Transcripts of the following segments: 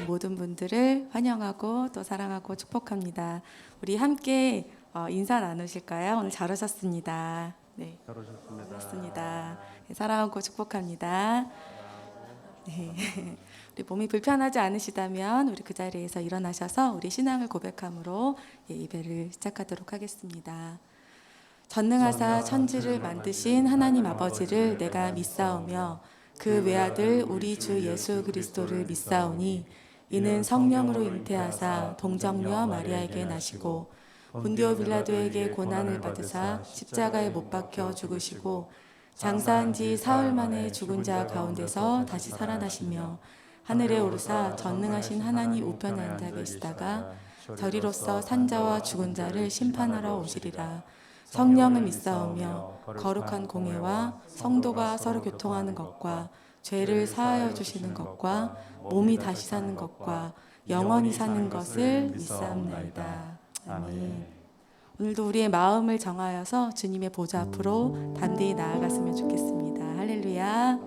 모든 분들을 환영하고 또 사랑하고 축복합니다. 우리 함께 인사 나누실까요? 오늘 잘 오셨습니다. 네, 잘 오셨습니다. 반갑습니다. 네, 사랑하고 축복합니다. 네. 우리 몸이 불편하지 않으시다면 우리 그 자리에서 일어나셔서 우리 신앙을 고백함으로 예배를 시작하도록 하겠습니다. 전능하사 천지를 만드신 하나님 아버지를 내가 믿사오며 그 외아들 우리 주 예수 그리스도를 믿사오니 이는 성령으로 잉태하사 동정녀 마리아에게 나시고 본디오 빌라도에게 고난을 받으사 십자가에 못 박혀 죽으시고 장사한 지 사흘 만에 죽은 자 가운데서 다시 살아나시며 하늘에 오르사 전능하신 하나님 우편에 앉아 계시다가 저리로서 산자와 죽은 자를 심판하러 오시리라. 성령을 믿사오며 거룩한 공회와 성도가 서로 교통하는 것과 죄를 사하여 주시는 것과 몸이 다시 사는 것과 영원히 사는 것을 믿사옵나이다. 아멘. 오늘도 우리의 마음을 정하여서 주님의 보좌 앞으로 담대히 나아갔으면 좋겠습니다. 할렐루야.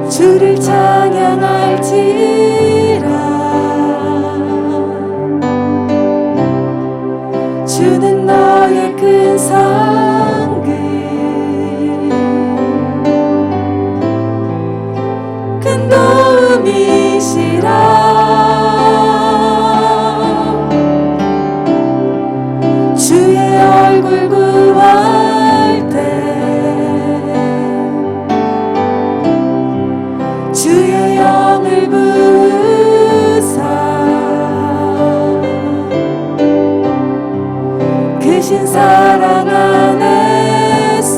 주를 찬양할지라. 주는 너의 큰 상급 큰 도움이시라. 주의 얼굴 구할 때 주의 영을 부으사 크신 사랑 안에서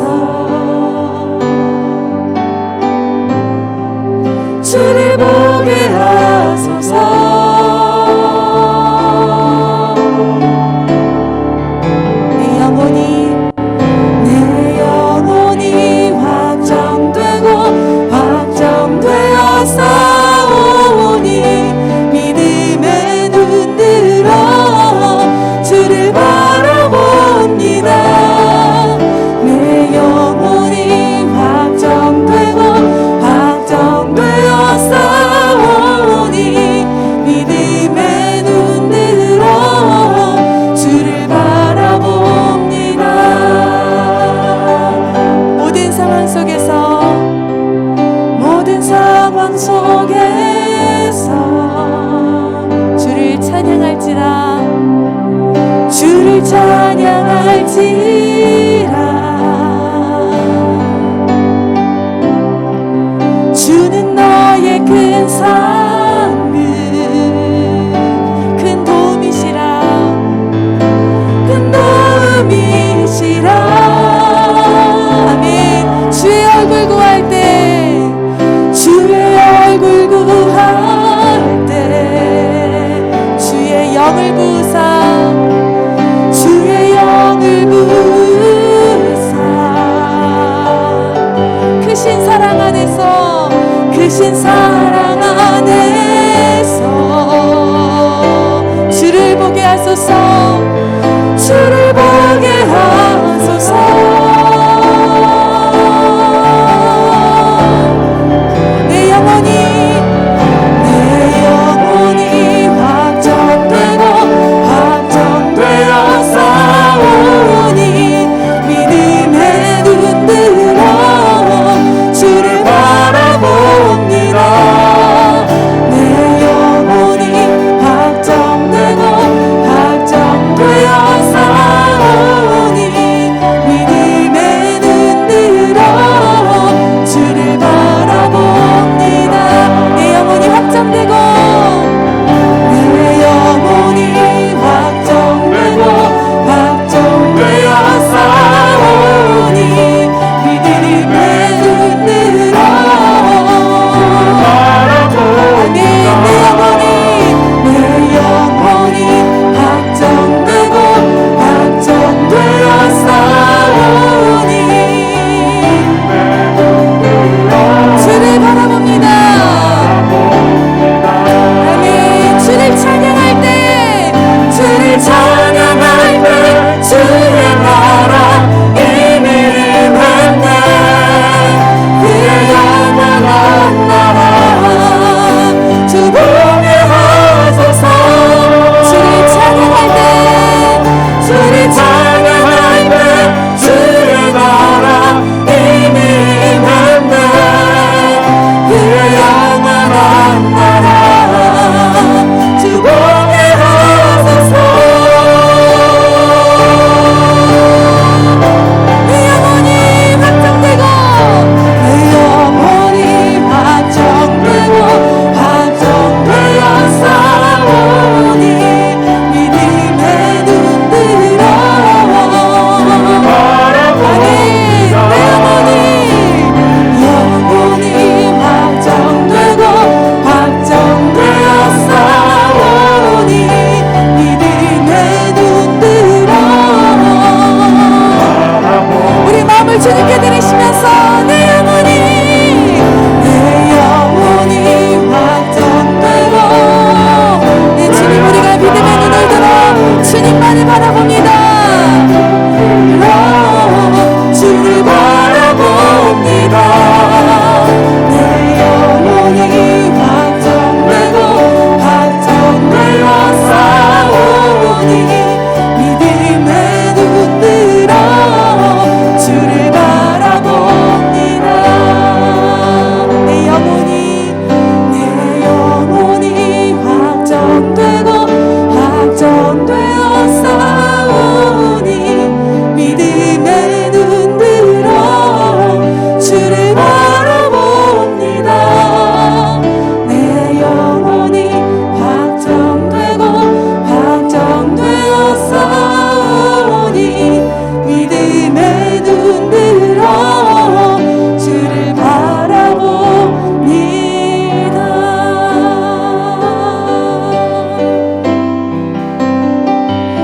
주를 보게 하소서. 내 영혼이 확정되고 확정되어 싸우니 상급 큰 도움이시라 큰 도움이시라. 아멘. 주의 얼굴 구할 때 주의 얼굴 구할 때 주의 영을 부으사 주의 영을 부으사 크신 사랑 안에서 크신 사랑 안에서 주를 보게 하소서 주를 보게 하소서. 내 영혼이 확정되고 확정되어 싸우니 믿음의 눈 들어 주를 바라봅니다. 내 영혼이 확정되고 확정되어 싸우니 믿음의 눈 들어 주를 바라봅니다. 내 영혼이 확정되고 내 영혼이 확정되고 확정되어 싸우니 믿음의 눈 들어 아멘. 내 영혼이 확정되고 확정되어 싸우니 주를 바라봅니다. 아멘. 주를 찬양할 때 주를 찬양할 때 주의 나라 이미 임했네. 그의 영원한 나라 주 보게 하소서. 주를 찬양할 때 주를 찬양할 때 주의 나라 이미 임했네. 그의 영원한 나라 주 보게 하소서. 내 영혼이 확정되고 내 영혼이 확정되고 확정되어 싸우니 믿음의 눈 들어 아멘. 내 영혼이 확정되고 확정되어 싸우니 믿음의 눈 들어 우리 마음을 주님께 드리시면서 내 영혼이 확정되고 내 주님 우리가 믿음의 눈을 들어 주님만을 바라봅니다. 주를 바라봅니다. 내 영혼이 확정되고 확정되어 싸우니 믿음의 눈 들어 주를 바라봅니다. 내 영혼이 확정되고 확정되어 싸우니 믿음의 눈 들어 주를 바라봅니다. 내 영혼이 확정되고 확정되어 싸우니 믿음의 눈 들어 주를 바라봅니다.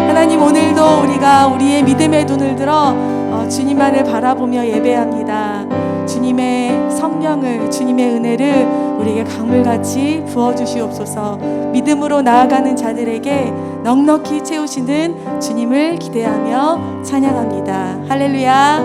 하나님 오늘도 우리가 우리의 믿음의 눈을 들어 주님만을 바라보며 예배합니다. 주님의 성령을 주님의 은혜를 우리에게 강물같이 부어주시옵소서. 믿음으로 나아가는 자들에게 넉넉히 채우시는 주님을 기대하며 찬양합니다. 할렐루야.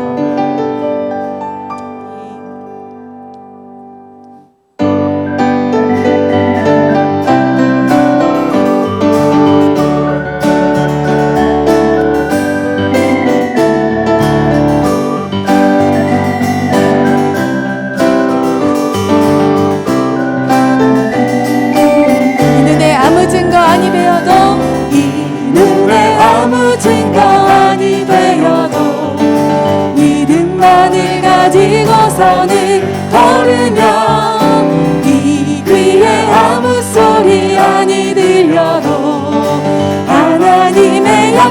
아무 증거 아니 되어도 믿음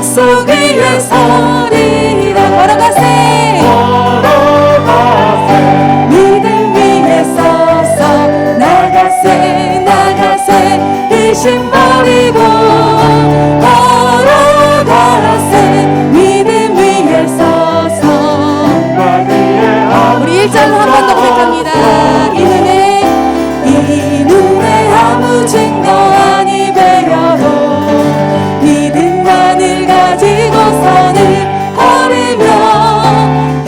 약속 위에 서리라. 걸어가세 믿음 위에 서서 나가세 나가세 의심 버리고 걸어가세 믿음 위에 서서. 우리 1절로 한 번 더 고백합니다. 이 눈에 아무 증거 아니 배려도 믿음만을 가지고서는 걸으며 이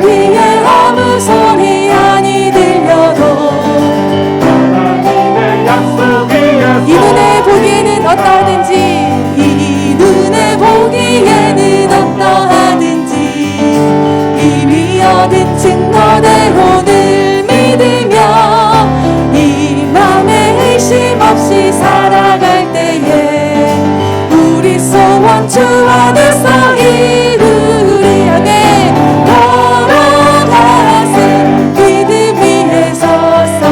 귀에 아무 소리 아니 들려도 이 눈에 보기에는 어떠하든지 이 눈에 보기에는 어떠하든지 이미 얻은 증거대로 늘 믿으며 이 맘에 의심 없이 살아갈 때에 우리 소원 주 안에서 이루리. 하네 걸어가세 믿음 위에 서서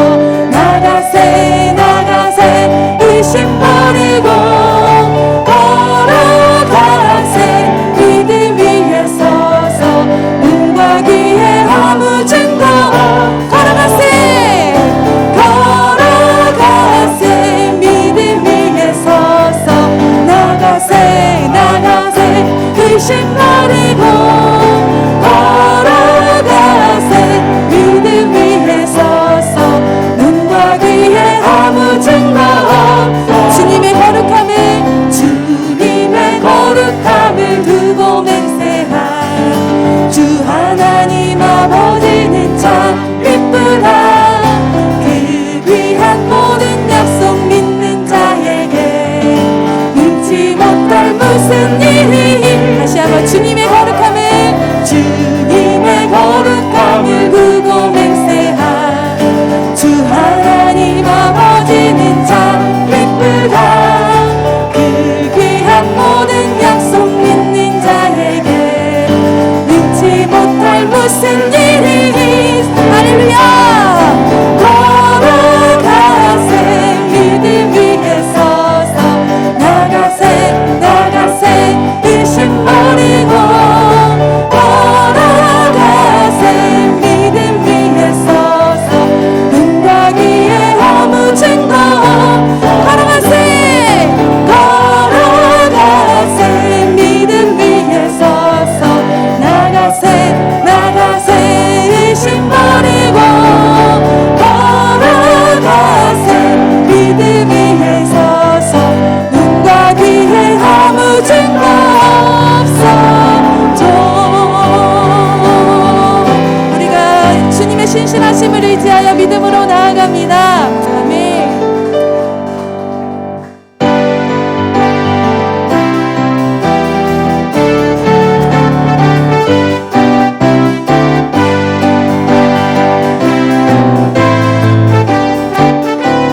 나가세 나가세 의심 버리고 걸어가세 믿음 위에 서서 눈과 귀에 아무 증거 걸어가세 걸어가세 믿음 위에 서서 나가세 나가세 의심 버리고 걸어가세 믿음 위에 서서 눈과 귀에 아무 증거 없어. 주님의 거룩함을 두고 맹세한 주 하나님 아버지는 참 기쁘다. 그 귀한 모든 약속 믿는 자에게 눈치 못할 무슨 일이. 다시 한번 주님의 거룩함을 두고 맹세한 주 하나님 아버지는 참 기쁘다. 그 귀한 모든 약속 믿는 자에게 눈치 못할 무슨 일이. 할렐루야. 걸어가세 믿음 위에 서서 나가세 나가세 의심 버리고 걸어가세 믿음 위에 서서 눈과 귀에 아무 증거 걸어가세 걸어가세 믿음 위에 서서 나가세 나가세 의심 버리고 걸어가세 믿음 위에 서서 눈과 귀에 아무 증거 없어져. 우리가 주님의 신실하심을 의지하여 믿음으로 나아갑니다. 아멘.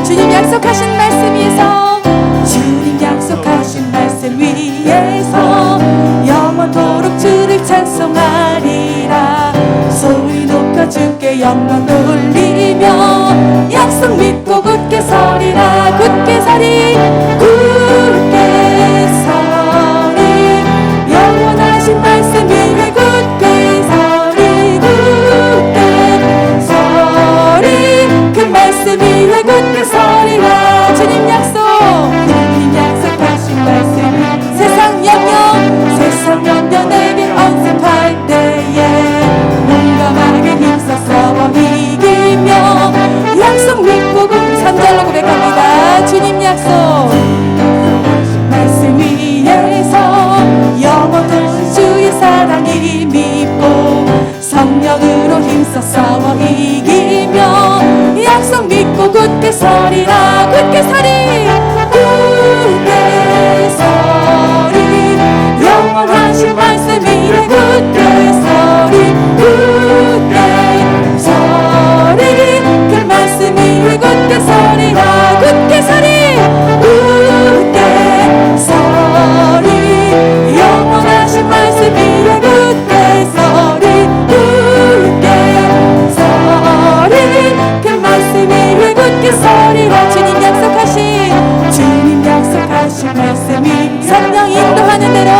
주님 약속하신 말씀 위에서 주님 약속하신 말씀 위에서 영원토록 주를 찬송하리라. 소리 높여 주께 영광 돌리며 약속 믿고 굳게 서리라. 굳게 서리 굳게 서리 영원하신 말씀 위에 굳게 서리 굳게 서리 그 말씀 위에 굳게 서리라. 주님 약속하신 말씀 세상 염려 내게 언습할 때에 용감하게 힘써 싸워 이기며 약속 믿고 3절로 고백합니다. 주님 약속 말씀 위에서 영원한 주의 사랑이 믿고 성령으로 힘써 싸워 이기며 약속 믿고 굳게 서리라. 굳게 서리 굳게 서리 영원하신 말씀 위에 굳게 서리 굳게 서리 그 말씀 위에 굳게 서리라. 굳게 서리 굳게 서리 영원하신 말씀 위에 굳게 서리 굳게 서리 그 말씀 위에 굳게 서리라. 주님 약속하신 말씀이 성령 인도하는 대로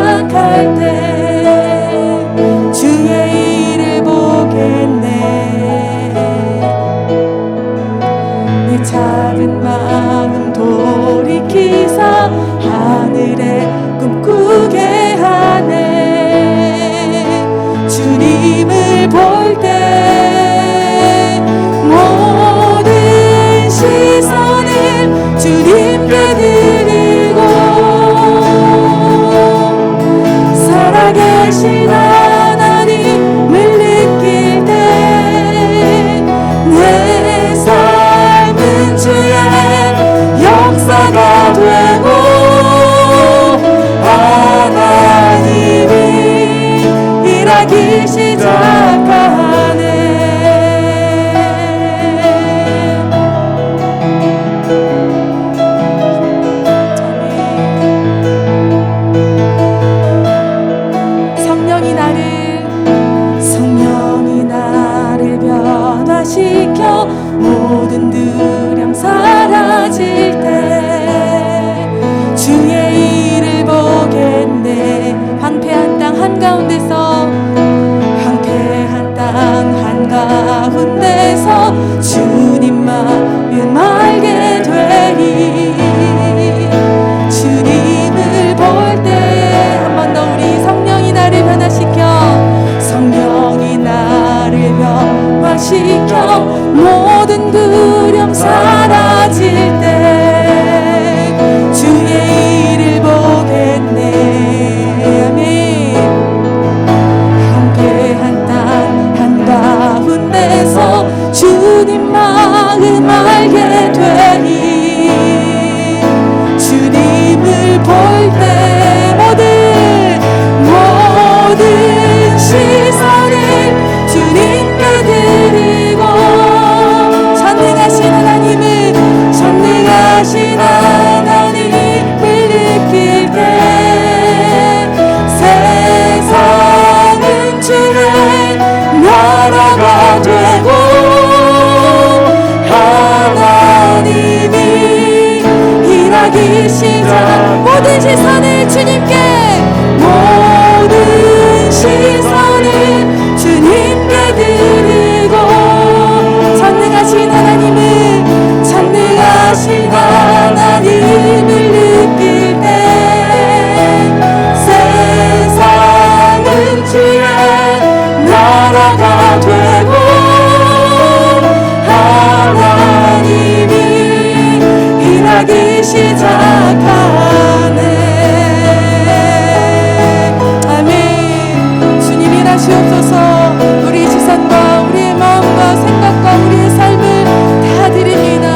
시작할 때 주의 일을 보겠네. 내 작은 마음 돌이키사 하늘에 꿈꾸게 하네. 주님을 볼 때 모든 시선을 주님께 드리고 살아계신 하나님을 느낄 때 내 삶은 주의 역사가 되고 하나님이 일하기 시작하네. 성령이 나를 변화시켜 모든 두려움 사라질 때 주의 일을 보겠네. 황폐한 땅 한가운데서 주님 마음 알게 되리. 주님을 볼 때 한 번 더 우리 성령이 나를 변화시켜 모든 두려움 사라질 때 주의 일을 보겠네. 아멘. 황폐한 땅 한가운데서 주님 마음 알게 되니 주님을 볼 때 모든 시선을 주님께 드리고 전능하신 하나님을 느낄 때 세상은 주의 나라가 되고 하나님이 일하기 시작. 모든 시선을 주님께 드리고 전능하신 하나님을 느낄 때 세상은 주의 나라가 되고 하나님이 일하기 시작하네. 아멘. 주님 일하시옵소서. 우리 지선과 우리의 마음과 생각과 우리의 삶을 다 드립니다.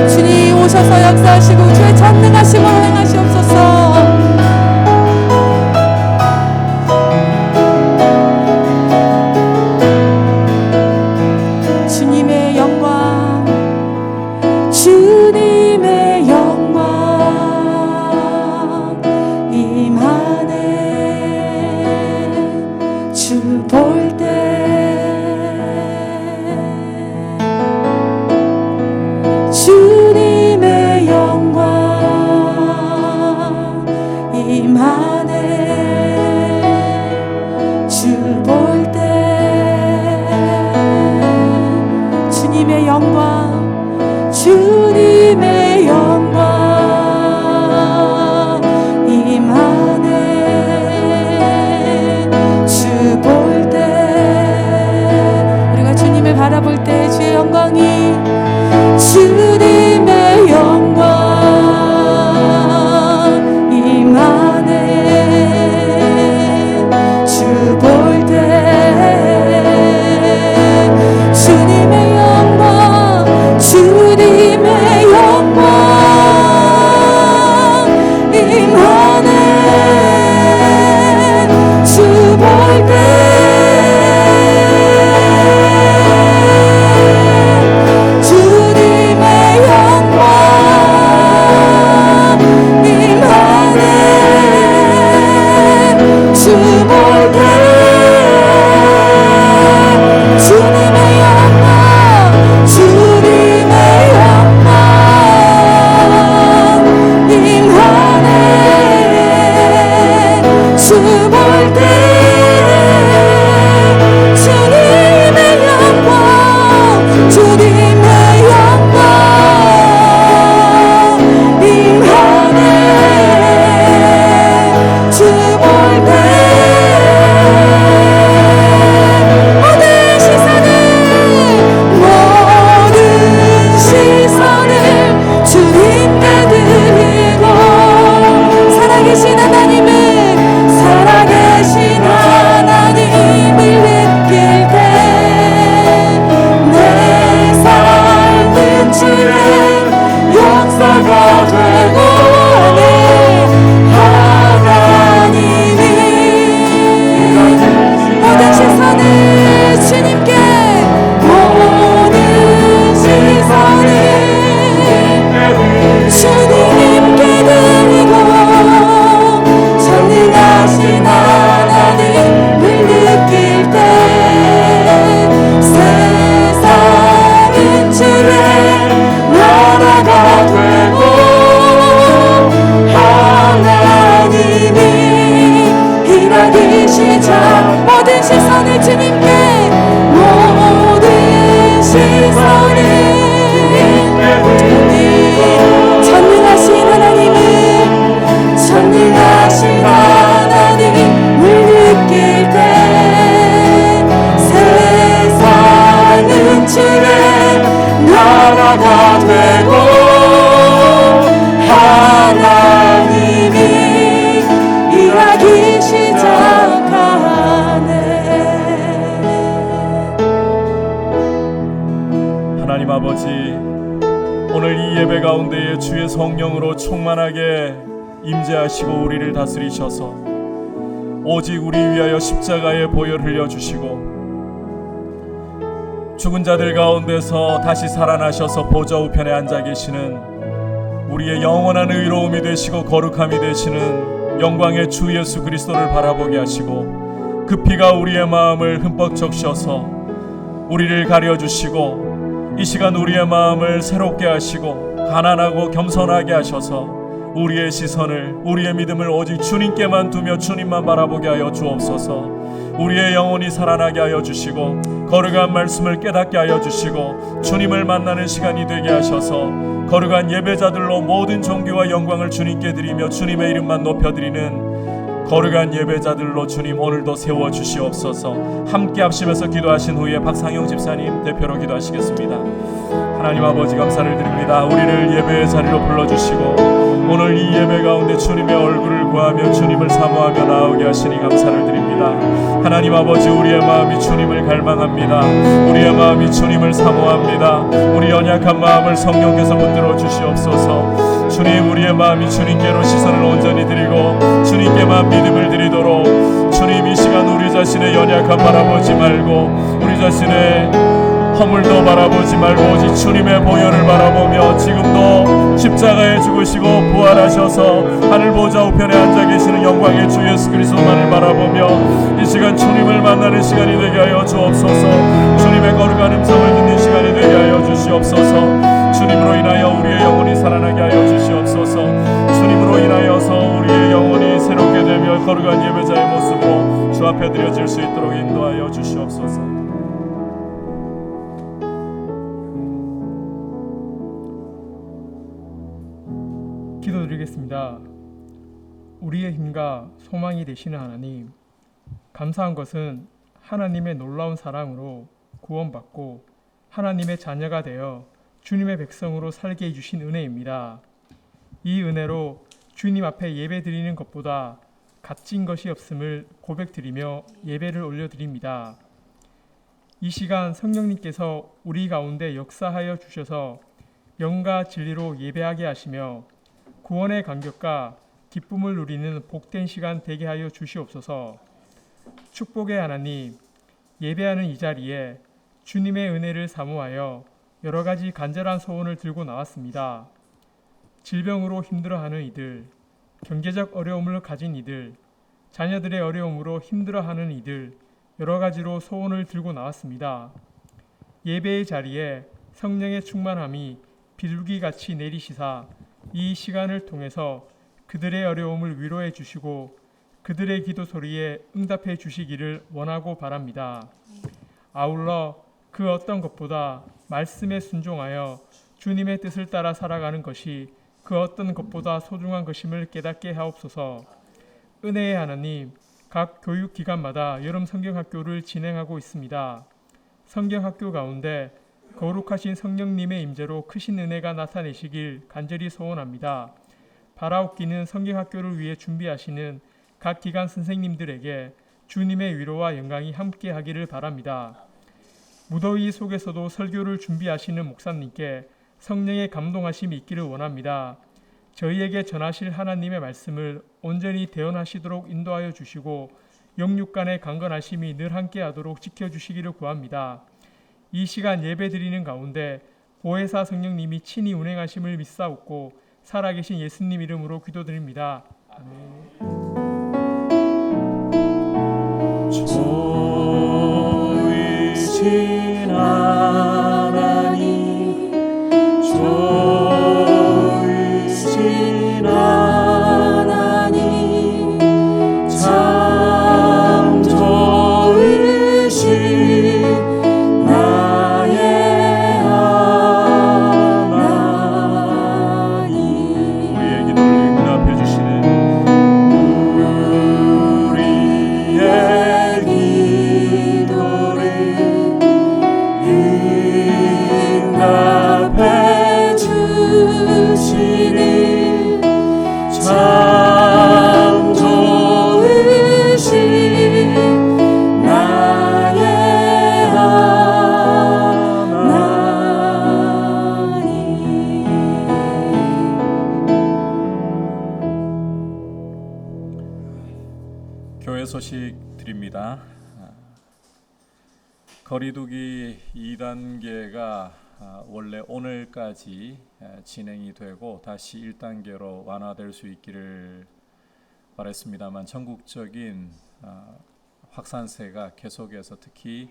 주님 오셔서 역사하시고 주의 전능하심을 행하시옵소서. 주님의 영광 볼 때 주님의 영광 주님의 영광 임하네 주 볼 때 모든 시선을 주님께 드리고 살아계신 하나님을 느낄 때 내 삶은 주의 역사가 되고 하나님이 모든 시선을 주님께 모든 시선을 주님께 드리고 전능하신 하나님을 느낄 때 세상은 주의 나라가 되고 하나님이 일하기 시작 모든 시선을 주님께 모든 시선을 전능하신 하나님을 느낄 때 세상은 주의 나라가 되고 하나님이 일하기 시작하네. 하나님 아버지, 오늘 이 예배 가운데에 주의 성령으로 충만하게 임재하시고 우리를 다스리셔서 오직 우리 위하여 십자가의 보혈 흘려주시고 죽은 자들 가운데서 다시 살아나셔서 보좌 우편에 앉아 계시는 우리의 영원한 의로움이 되시고 거룩함이 되시는 영광의 주 예수 그리스도를 바라보게 하시고 그 피가 우리의 마음을 흠뻑 적셔서 우리를 가려주시고 이 시간 우리의 마음을 새롭게 하시고 가난하고 겸손하게 하셔서 우리의 시선을 우리의 믿음을 오직 주님께만 두며 주님만 바라보게 하여 주옵소서. 우리의 영혼이 살아나게 하여 주시고 거룩한 말씀을 깨닫게 하여 주시고 주님을 만나는 시간이 되게 하셔서 거룩한 예배자들로 모든 존귀와 영광을 주님께 드리며 주님의 이름만 높여드리는 거룩한 예배자들로 주님 오늘도 세워주시옵소서. 함께 합심해서 기도하신 후에 박상영 집사님 대표로 기도하시겠습니다. 하나님 아버지 감사를 드립니다. 우리를 예배의 자리로 불러주시고 오늘 이 예배 가운데 주님의 얼굴을 구하며 주님을 사모하며 나오게 하시니 감사를 드립니다. 하나님 아버지 우리의 마음이 주님을 갈망합니다. 우리의 마음이 주님을 사모합니다. 우리 연약한 마음을 성령께서 붙들어 주시옵소서. 주님 우리의 마음이 주님께로 시선을 온전히 드리고 주님께만 믿음을 드리도록 주님 이 시간 우리 자신의 연약함 바라보지 말고 우리 자신의 허물도 바라보지 말고 오직 주님의 보혈을 바라보며 지금도 십자가에 죽으시고 부활하셔서 하늘 보좌 우편에 앉아 계시는 영광의 주 예수 그리스도만을 바라보며 이 시간 주님을 만나는 시간이 되게 하여 주옵소서. 주님의 거룩한 음성을 듣는 시간이 되게 하여 주시옵소서. 주님으로 인하여 우리의 영혼이 살아나게 하여 주시옵소서. 주님으로 인하여서 우리의 영혼이 새롭게 되며 거룩한 예배자의 모습으로 주 앞에 드려질 수 있도록 인도하여 주시옵소서. 기도드리겠습니다. 우리의 힘과 소망이 되시는 하나님, 감사한 것은 하나님의 놀라운 사랑으로 구원받고 하나님의 자녀가 되어 주님의 백성으로 살게 해주신 은혜입니다. 이 은혜로 주님 앞에 예배드리는 것보다 값진 것이 없음을 고백드리며 예배를 올려드립니다. 이 시간 성령님께서 우리 가운데 역사하여 주셔서 영과 진리로 예배하게 하시며 구원의 감격과 기쁨을 누리는 복된 시간 되게 하여 주시옵소서. 축복의 하나님, 예배하는 이 자리에 주님의 은혜를 사모하여 여러 가지 간절한 소원을 들고 나왔습니다. 질병으로 힘들어하는 이들, 경제적 어려움을 가진 이들, 자녀들의 어려움으로 힘들어하는 이들, 여러 가지로 소원을 들고 나왔습니다. 예배의 자리에 성령의 충만함이 비둘기같이 내리시사 이 시간을 통해서 그들의 어려움을 위로해 주시고 그들의 기도 소리에 응답해 주시기를 원하고 바랍니다. 아울러 그 어떤 것보다 말씀에 순종하여 주님의 뜻을 따라 살아가는 것이 그 어떤 것보다 소중한 것임을 깨닫게 하옵소서. 은혜의 하나님, 각 교육기관마다 여름 성경학교를 진행하고 있습니다. 성경학교 가운데 거룩하신 성령님의 임재로 크신 은혜가 나타내시길 간절히 소원합니다. 바라옵기는 성경학교를 위해 준비하시는 각 기관 선생님들에게 주님의 위로와 영광이 함께하기를 바랍니다. 무더위 속에서도 설교를 준비하시는 목사님께 성령의 감동하심이 있기를 원합니다. 저희에게 전하실 하나님의 말씀을 온전히 대언하시도록 인도하여 주시고 영육간의 강건하심이 늘 함께하도록 지켜주시기를 구합니다. 이 시간 예배드리는 가운데 보혜사 성령님이 친히 운행하심을 믿사옵고 살아계신 예수님 이름으로 기도드립니다. 좋으신 하나님, 좋으신 하나님, 참 좋으신 나의 하나님. 우리의 기도를 응답해 주시는 응답해 주시니 참 좋으신 나의 하나님. 교회 소식 드립니다. 거리두기 2단계가 원래 오늘까지 진행이 되고 다시 1단계로 완화될 수 있기를 바랬습니다만 전국적인 확산세가 계속해서 특히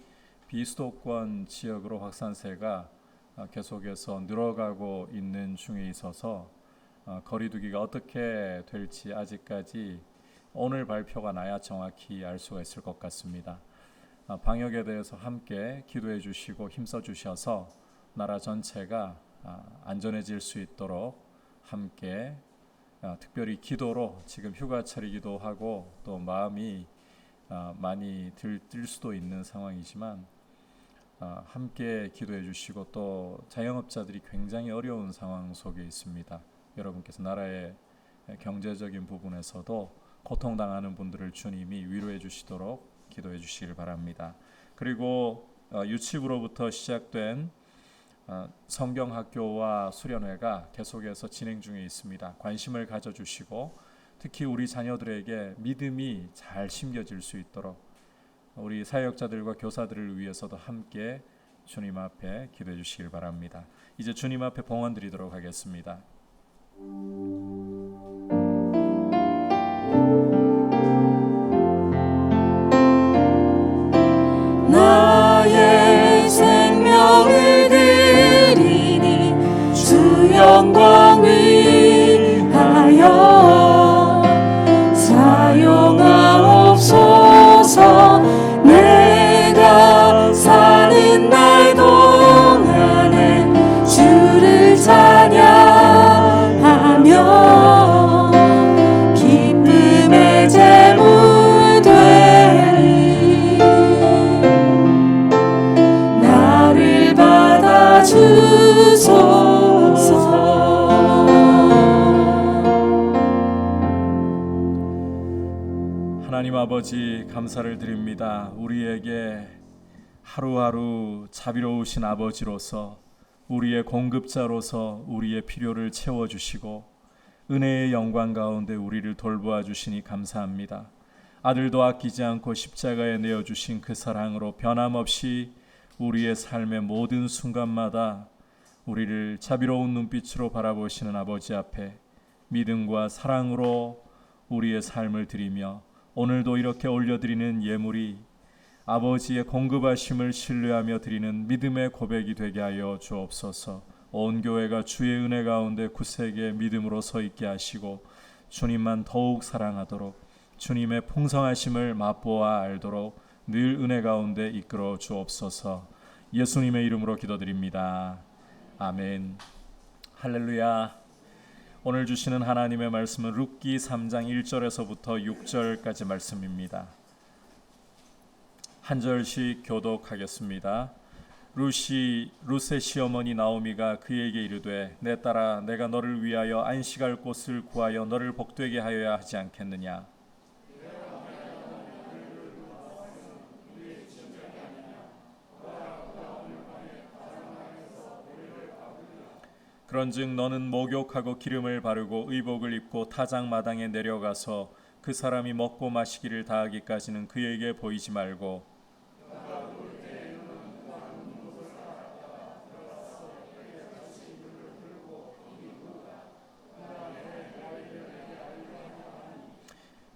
비수도권 지역으로 확산세가 계속해서 늘어가고 있는 중에 있어서 거리두기가 어떻게 될지 아직까지 오늘 발표가 나야 정확히 알 수가 있을 것 같습니다. 방역에 대해서 함께 기도해 주시고 힘써 주셔서 나라 전체가 안전해질 수 있도록 함께 특별히 기도로 지금 휴가철이기도 하고 또 마음이 많이 들뜰 수도 있는 상황이지만 함께 기도해 주시고 또 자영업자들이 굉장히 어려운 상황 속에 있습니다. 여러분께서 나라의 경제적인 부분에서도 고통당하는 분들을 주님이 위로해 주시도록 기도해 주시길 바랍니다. 그리고 유치부로부터 시작된 성경학교와 수련회가 계속해서 진행 중에 있습니다. 관심을 가져주시고 특히 우리 자녀들에게 믿음이 잘 심겨질 수 있도록 우리 사역자들과 교사들을 위해서도 함께 주님 앞에 기도해 주시길 바랍니다. 이제 주님 앞에 봉헌 드리도록 하겠습니다. 나의 생명을 드리니 주 영광 위하여 사용하옵소서. 내가 사는 날 동안에 주를 찬양하며 기쁨의 제물 되리. 나를 받아주소서. 하나님 아버지 감사를 드립니다. 우리에게 하루하루 자비로우신 아버지로서 우리의 공급자로서 우리의 필요를 채워주시고 은혜의 영광 가운데 우리를 돌보아 주시니 감사합니다. 아들도 아끼지 않고 십자가에 내어주신 그 사랑으로 변함없이 우리의 삶의 모든 순간마다 우리를 자비로운 눈빛으로 바라보시는 아버지 앞에 믿음과 사랑으로 우리의 삶을 드리며 오늘도 이렇게 올려드리는 예물이 아버지의 공급하심을 신뢰하며 드리는 믿음의 고백이 되게 하여 주옵소서. 온 교회가 주의 은혜 가운데 굳세게 믿음으로 서 있게 하시고 주님만 더욱 사랑하도록 주님의 풍성하심을 맛보아 알도록 늘 은혜 가운데 이끌어 주옵소서. 예수님의 이름으로 기도드립니다. 아멘. 할렐루야. 오늘 주시는 하나님의 말씀은 룻기 3장 1절에서부터 6절까지 말씀입니다. 한 절씩 교독하겠습니다. 룻의 시어머니 나오미가 그에게 이르되 내 딸아 내가 너를 위하여 안식할 곳을 구하여 너를 복되게 하여야 하지 않겠느냐. 그런즉 너는 목욕하고 기름을 바르고 의복을 입고 타작 마당에 내려가서 그 사람이 먹고 마시기를 다하기까지는 그에게 보이지 말고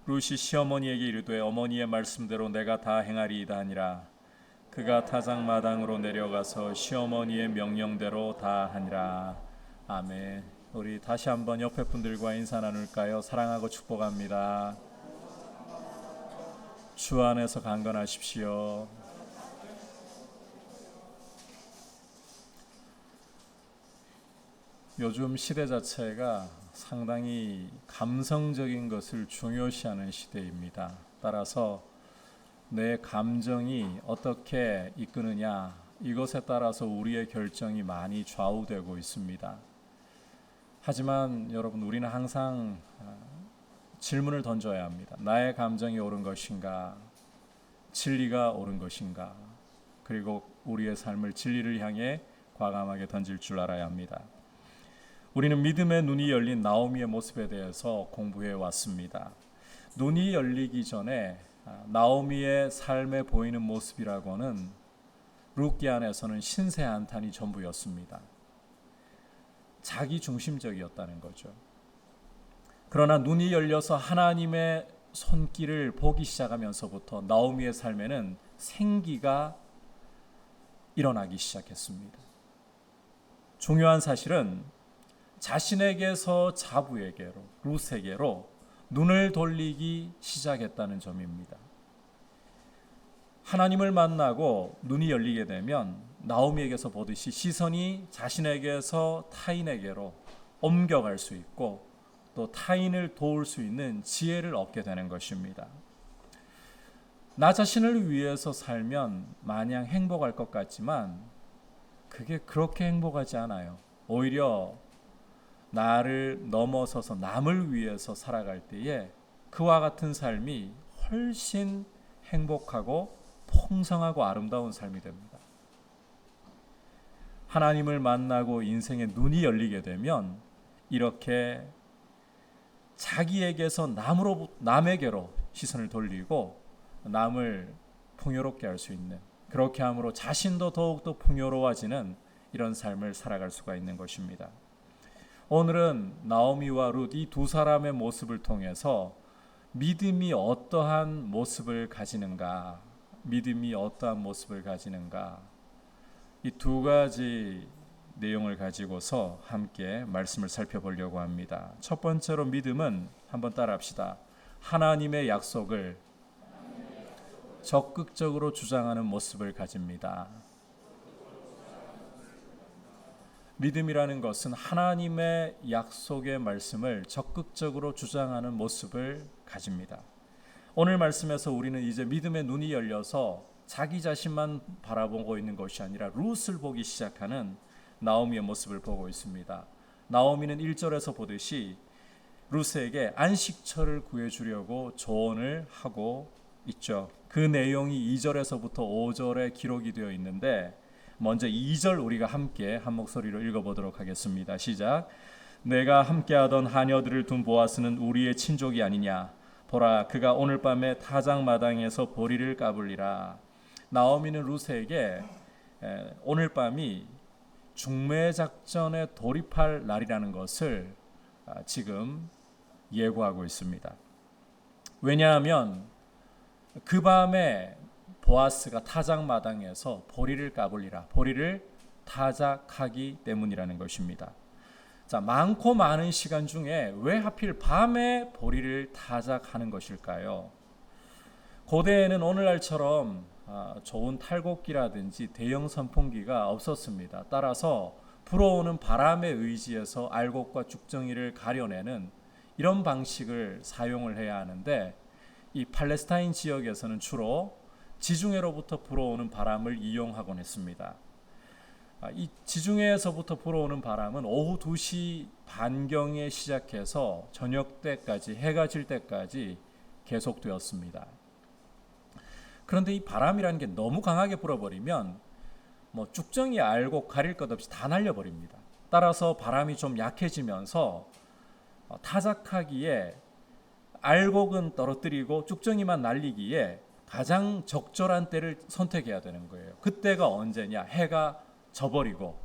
룻이 시어머니에게 이르되 어머니의 말씀대로 내가 다 행하리이다 하니라. 그가 타작 마당으로 내려가서 시어머니의 명령대로 다 하니라. 아멘. 우리 다시 한번 옆에 분들과 인사 나눌까요? 사랑하고 축복합니다. 주 안에서 강건하십시오. 요즘 시대 자체가 상당히 감성적인 것을 중요시하는 시대입니다. 따라서 내 감정이 어떻게 이끄느냐, 이것에 따라서 우리의 결정이 많이 좌우되고 있습니다. 하지만 여러분, 우리는 항상 질문을 던져야 합니다. 나의 감정이 옳은 것인가? 진리가 옳은 것인가? 그리고 우리의 삶을 진리를 향해 과감하게 던질 줄 알아야 합니다. 우리는 믿음의 눈이 열린 나오미의 모습에 대해서 공부해 왔습니다. 눈이 열리기 전에 나오미의 삶에 보이는 모습이라고는 룻기 안에서는 신세 한탄이 전부였습니다. 자기 중심적이었다는 거죠. 그러나 눈이 열려서 하나님의 손길을 보기 시작하면서부터 나오미의 삶에는 생기가 일어나기 시작했습니다. 중요한 사실은 자신에게서 자부에게로, 룻에게로 눈을 돌리기 시작했다는 점입니다. 하나님을 만나고 눈이 열리게 되면 나오미에게서 보듯이 시선이 자신에게서 타인에게로 옮겨갈 수 있고 또 타인을 도울 수 있는 지혜를 얻게 되는 것입니다. 나 자신을 위해서 살면 마냥 행복할 것 같지만 그게 그렇게 행복하지 않아요. 오히려 나를 넘어서서 남을 위해서 살아갈 때에 그와 같은 삶이 훨씬 행복하고 풍성하고 아름다운 삶이 됩니다. 하나님을 만나고 인생의 눈이 열리게 되면 이렇게 자기에게서 남에게로 시선을 돌리고 남을 풍요롭게 할 수 있는, 그렇게 함으로 자신도 더욱더 풍요로워지는 이런 삶을 살아갈 수가 있는 것입니다. 오늘은 나오미와 룻 이 두 사람의 모습을 통해서 믿음이 어떠한 모습을 가지는가, 이 두 가지 내용을 가지고서 함께 말씀을 살펴보려고 합니다. 첫 번째로 믿음은 한번 따라합시다. 하나님의 약속을 적극적으로 주장하는 모습을 가집니다. 믿음이라는 것은 하나님의 약속의 말씀을 적극적으로 주장하는 모습을 가집니다. 오늘 말씀에서 우리는 이제 믿음의 눈이 열려서 자기 자신만 바라보고 있는 것이 아니라 룻을 보기 시작하는 나오미의 모습을 보고 있습니다. 나오미는 1절에서 보듯이 룻에게 안식처를 구해주려고 조언을 하고 있죠. 그 내용이 2절에서부터 5절에 기록이 되어 있는데 먼저 2절 우리가 함께 한 목소리로 읽어보도록 하겠습니다. 시작. 내가 함께하던 하녀들을 둔 보아스는 우리의 친족이 아니냐. 보라, 그가 오늘 밤에 타작 마당에서 보리를 까불리라. 나오미는 룻에게 오늘 밤이 중매 작전에 돌입할 날이라는 것을 지금 예고하고 있습니다. 왜냐하면 그 밤에 보아스가 타작 마당에서 보리를 까불리라, 보리를 타작하기 때문이라는 것입니다. 자, 많고 많은 시간 중에 왜 하필 밤에 보리를 타작하는 것일까요? 고대에는 오늘날처럼 좋은 탈곡기라든지 대형 선풍기가 없었습니다. 따라서 불어오는 바람에 의지해서 알곡과 쭉정이를 가려내는 이런 방식을 사용을 해야 하는데, 이 팔레스타인 지역에서는 주로 지중해로부터 불어오는 바람을 이용하곤 했습니다. 이 지중해에서부터 불어오는 바람은 오후 2시 반경에 시작해서 저녁 때까지, 해가 질 때까지 계속되었습니다. 그런데 이 바람이라는 게 너무 강하게 불어버리면 쭉정이 알곡 가릴 것 없이 다 날려버립니다. 따라서 바람이 좀 약해지면서 타작하기에 알곡은 떨어뜨리고 쭉정이만 날리기에 가장 적절한 때를 선택해야 되는 거예요. 그때가 언제냐? 해가 져버리고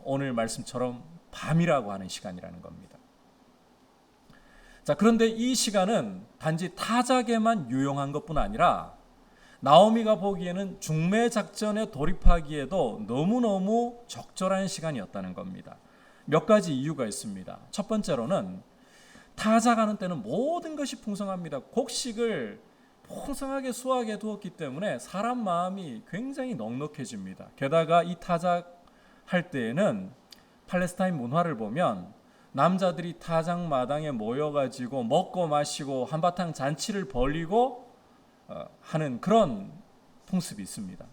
오늘 말씀처럼 밤이라고 하는 시간이라는 겁니다. 자, 그런데 이 시간은 단지 타작에만 유용한 것뿐 아니라 나오미가 보기에는 중매 작전에 돌입하기에도 너무너무 적절한 시간이었다는 겁니다. 몇 가지 이유가 있습니다. 첫 번째로는 타작하는 때는 모든 것이 풍성합니다. 곡식을 풍성하게 수확해 두었기 때문에 사람 마음이 굉장히 넉넉해집니다. 게다가 이 타작할 때에는 팔레스타인 문화를 보면 남자들이 타작 마당에 모여가지고 먹고 마시고 한바탕 잔치를 벌이고 하는 그런 풍습이 있습니다.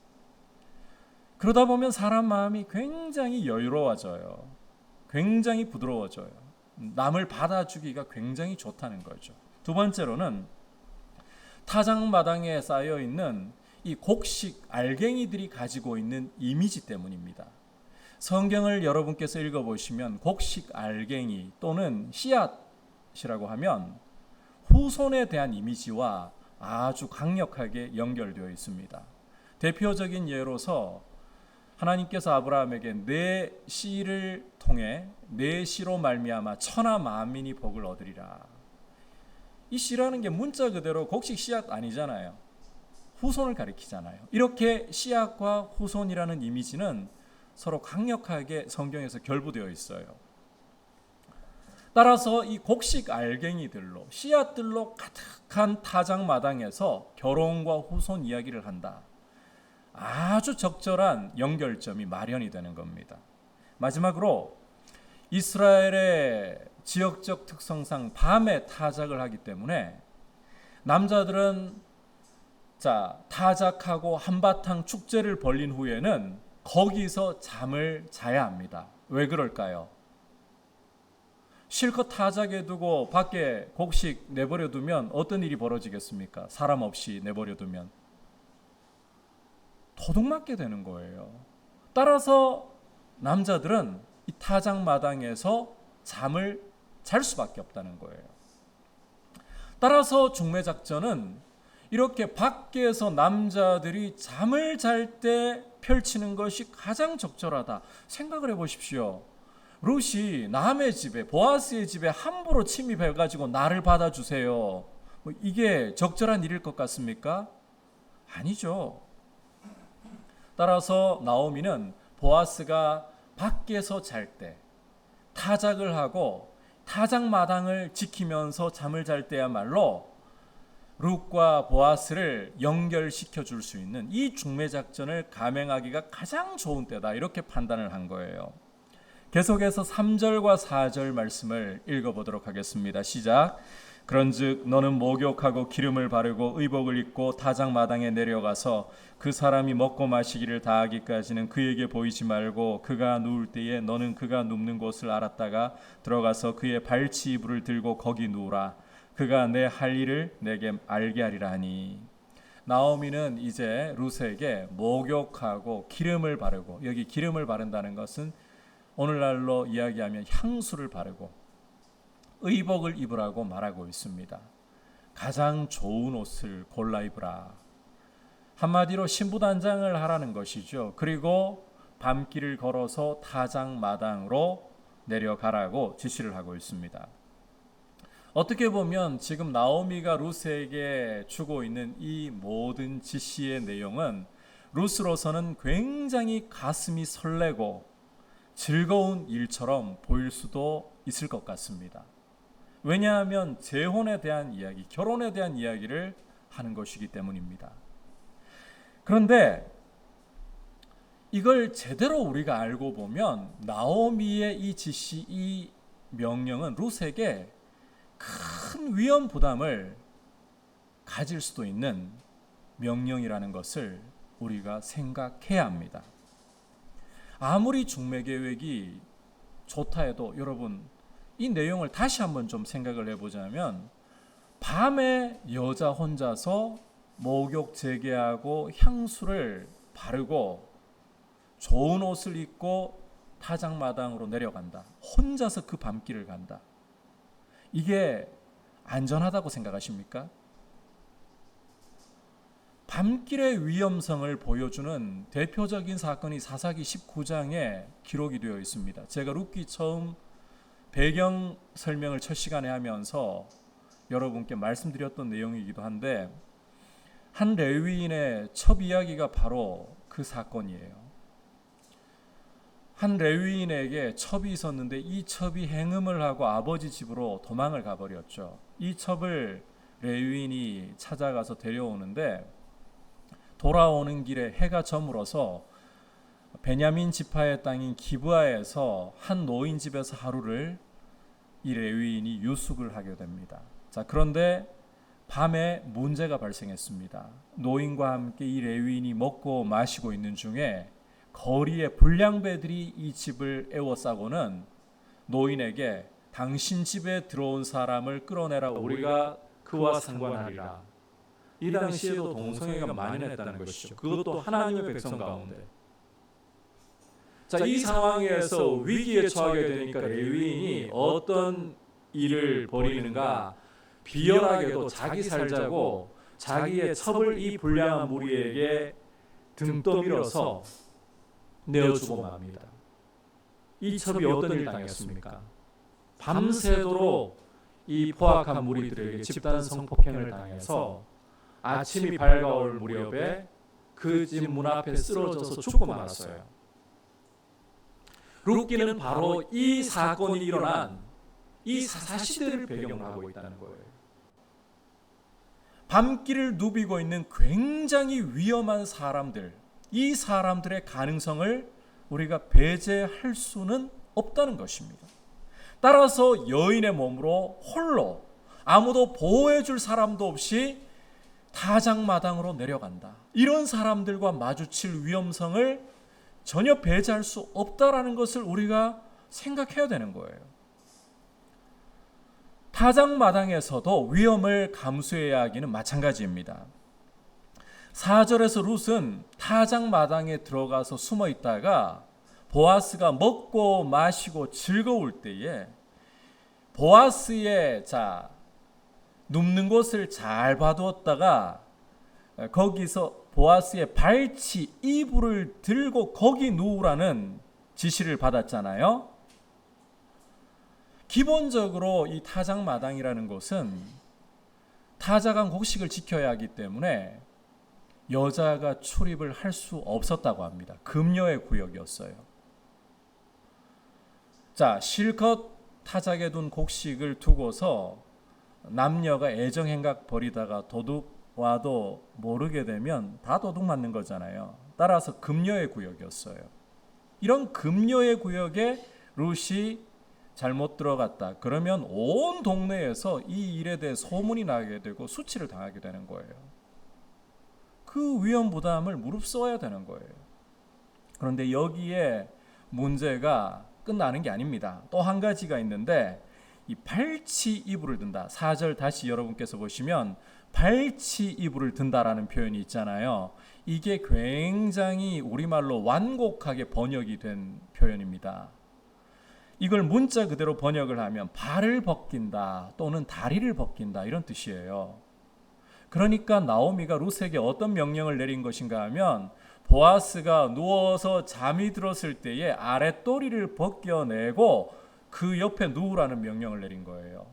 그러다 보면 사람 마음이 굉장히 여유로워져요. 굉장히 부드러워져요. 남을 받아주기가 굉장히 좋다는 거죠. 두 번째로는 타작 마당에 쌓여 있는 이 곡식 알갱이들이 가지고 있는 이미지 때문입니다. 성경을 여러분께서 읽어보시면 곡식 알갱이 또는 씨앗이라고 하면 후손에 대한 이미지와 아주 강력하게 연결되어 있습니다. 대표적인 예로서 하나님께서 아브라함에게 내 씨를 통해 내 씨로 말미암아 천하 만민이 복을 얻으리라. 이 씨라는 게 문자 그대로 곡식 씨앗 아니잖아요. 후손을 가리키잖아요. 이렇게 씨앗과 후손이라는 이미지는 서로 강력하게 성경에서 결부되어 있어요. 따라서 이 곡식 알갱이들로 씨앗들로 가득한 타작 마당에서 결혼과 후손 이야기를 한다. 아주 적절한 연결점이 마련이 되는 겁니다. 마지막으로 이스라엘의 지역적 특성상 밤에 타작을 하기 때문에 남자들은 타작하고 한바탕 축제를 벌린 후에는 거기서 잠을 자야 합니다. 왜 그럴까요? 실컷 타작해 두고 밖에 곡식 내버려 두면 어떤 일이 벌어지겠습니까? 사람 없이 내버려 두면 도둑맞게 되는 거예요. 따라서 남자들은 이 타작 마당에서 잠을 잘 수밖에 없다는 거예요. 따라서 중매작전은 이렇게 밖에서 남자들이 잠을 잘 때 펼치는 것이 가장 적절하다. 생각을 해보십시오. 룻이 남의 집에, 보아스의 집에 함부로 침입해가지고 나를 받아주세요. 이게 적절한 일일 것 같습니까? 아니죠. 따라서 나오미는 보아스가 밖에서 잘 때 타작을 하고 타작 마당을 지키면서 잠을 잘 때야말로 룻과 보아스를 연결시켜 줄 수 있는 이 중매작전을 감행하기가 가장 좋은 때다. 이렇게 판단을 한 거예요. 계속해서 3절과 4절 말씀을 읽어보도록 하겠습니다. 시작. 그런즉 너는 목욕하고 기름을 바르고 의복을 입고 타작 마당에 내려가서 그 사람이 먹고 마시기를 다하기까지는 그에게 보이지 말고 그가 누울 때에 너는 그가 눕는 곳을 알았다가 들어가서 그의 발치 이불을 들고 거기 누우라. 그가 내 할 일을 내게 알게 하리라 하니. 나오미는 이제 룻에게 목욕하고 기름을 바르고, 여기 기름을 바른다는 것은 오늘날로 이야기하면 향수를 바르고 의복을 입으라고 말하고 있습니다. 가장 좋은 옷을 골라 입으라. 한마디로 신부단장을 하라는 것이죠. 그리고 밤길을 걸어서 타작 마당으로 내려가라고 지시를 하고 있습니다. 어떻게 보면 지금 나오미가 룻에게 주고 있는 이 모든 지시의 내용은 룻으로서는 굉장히 가슴이 설레고 즐거운 일처럼 보일 수도 있을 것 같습니다. 왜냐하면 재혼에 대한 이야기, 결혼에 대한 이야기를 하는 것이기 때문입니다. 그런데 이걸 제대로 우리가 알고 보면 나오미의 이 지시, 이 명령은 룻에게 큰 위험 부담을 가질 수도 있는 명령이라는 것을 우리가 생각해야 합니다. 아무리 중매 계획이 좋다 해도 여러분 이 내용을 다시 한번 좀 생각을 해보자면 밤에 여자 혼자서 목욕 재개하고 향수를 바르고 좋은 옷을 입고 타작마당으로 내려간다. 혼자서 그 밤길을 간다. 이게 안전하다고 생각하십니까? 밤길의 위험성을 보여주는 대표적인 사건이 사사기 19장에 기록이 되어 있습니다. 제가 룻기 처음 배경 설명을 첫 시간에 하면서 여러분께 말씀드렸던 내용이기도 한데 한 레위인의 첩 이야기가 바로 그 사건이에요. 한 레위인에게 첩이 있었는데 이 첩이 행음을 하고 아버지 집으로 도망을 가버렸죠. 이 첩을 레위인이 찾아가서 데려오는데 돌아오는 길에 해가 저물어서 베냐민 지파의 땅인 기브아에서 한 노인 집에서 하루를 이 레위인이 유숙을 하게 됩니다. 자, 그런데 밤에 문제가 발생했습니다. 노인과 함께 이 레위인이 먹고 마시고 있는 중에 거리의 불량배들이 이 집을 에워싸고는 노인에게 당신 집에 들어온 사람을 끌어내라고 우리가 그와 상관하리라. 이 당시에도 동성애가 만연했다는 것이죠. 그것도 하나님의 백성 가운데. 자, 이 상황에서 위기에 처하게 되니까 레위인이 어떤 일을 벌이는가? 비열하게도 자기 살자고 자기의 첩을 이 불량한 무리에게 등 떠밀어서 내어주고 맙니다. 이 첩이 어떤 일을 당했습니까? 밤새도록 이 포악한 무리들에게 집단 성폭행을 당해서 아침이 밝아올 무렵에 그 집 문 앞에 쓰러져서 죽고 말았어요. 룻기는 바로 이 사건이 일어난 이 사시대를 배경으로 하고 있다는 거예요. 밤길을 누비고 있는 굉장히 위험한 사람들, 이 사람들의 가능성을 우리가 배제할 수는 없다는 것입니다. 따라서 여인의 몸으로 홀로 아무도 보호해 줄 사람도 없이 타작마당으로 내려간다. 이런 사람들과 마주칠 위험성을 전혀 배제할 수 없다라는 것을 우리가 생각해야 되는 거예요. 타작마당에서도 위험을 감수해야 하기는 마찬가지입니다. 4절에서 룻은 타작마당에 들어가서 숨어 있다가 보아스가 먹고 마시고 즐거울 때에 보아스의 눕는 곳을 잘 봐두었다가 거기서 보아스의 발치 이불을 들고 거기 누우라는 지시를 받았잖아요. 기본적으로 이 타작마당이라는 곳은 타작한 곡식을 지켜야 하기 때문에 여자가 출입을 할 수 없었다고 합니다. 금요의 구역이었어요. 자, 실컷 타작에 둔 곡식을 두고서 남녀가 애정행각 벌이다가 도둑 와도 모르게 되면 다 도둑 맞는 거잖아요. 따라서 금요의 구역이었어요. 이런 금요의 구역에 룻이 잘못 들어갔다. 그러면 온 동네에서 이 일에 대해 소문이 나게 되고 수치를 당하게 되는 거예요. 그 위험 부담을 무릅쓰어야 되는 거예요. 그런데 여기에 문제가 끝나는 게 아닙니다. 또 한 가지가 있는데 이 발치 이불을 든다. 4절 다시 여러분께서 보시면 발치 이불을 든다라는 표현이 있잖아요. 이게 굉장히 우리말로 완곡하게 번역이 된 표현입니다. 이걸 문자 그대로 번역을 하면 발을 벗긴다 또는 다리를 벗긴다 이런 뜻이에요. 그러니까 나오미가 룻에게 어떤 명령을 내린 것인가 하면 보아스가 누워서 잠이 들었을 때에 아랫도리를 벗겨내고 그 옆에 누우라는 명령을 내린 거예요.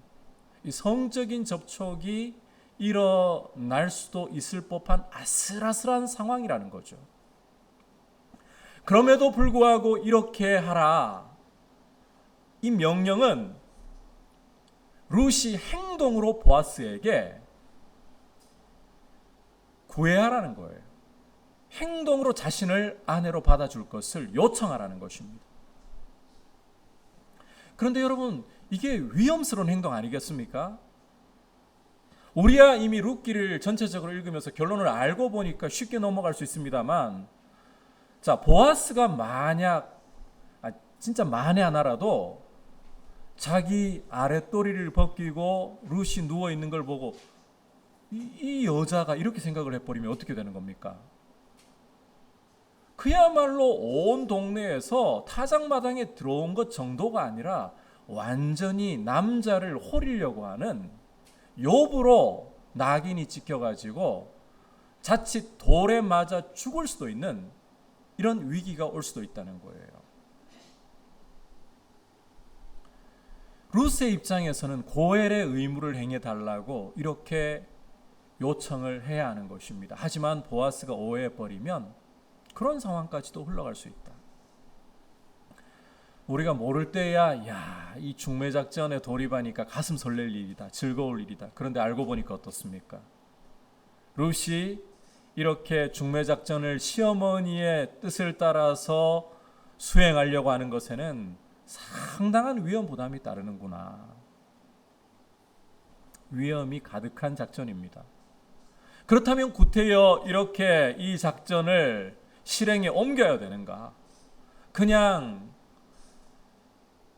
이 성적인 접촉이 일어날 수도 있을 법한 아슬아슬한 상황이라는 거죠. 그럼에도 불구하고 이렇게 하라. 이 명령은 룻이 행동으로 보아스에게 구애하라는 거예요. 행동으로 자신을 아내로 받아줄 것을 요청하라는 것입니다. 그런데 여러분, 이게 위험스러운 행동 아니겠습니까? 우리야 이미 룻기를 전체적으로 읽으면서 결론을 알고 보니까 쉽게 넘어갈 수 있습니다만, 자, 보아스가 만약 진짜 만에 하나라도 자기 아랫도리를 벗기고 룻이 누워 있는 걸 보고 이 여자가 이렇게 생각을 해버리면 어떻게 되는 겁니까? 그야말로 온 동네에서 타작마당에 들어온 것 정도가 아니라 완전히 남자를 호리려고 하는 욥으로 낙인이 찍혀가지고 자칫 돌에 맞아 죽을 수도 있는 이런 위기가 올 수도 있다는 거예요. 룻의 입장에서는 고엘의 의무를 행해달라고 이렇게 요청을 해야 하는 것입니다. 하지만 보아스가 오해해버리면 그런 상황까지도 흘러갈 수 있다. 우리가 모를 때야 이 중매작전에 돌입하니까 가슴 설렐 일이다, 즐거울 일이다. 그런데 알고 보니까 어떻습니까? 룻이 이렇게 중매작전을 시어머니의 뜻을 따라서 수행하려고 하는 것에는 상당한 위험 부담이 따르는구나. 위험이 가득한 작전입니다. 그렇다면 구태여 이렇게 이 작전을 실행에 옮겨야 되는가? 그냥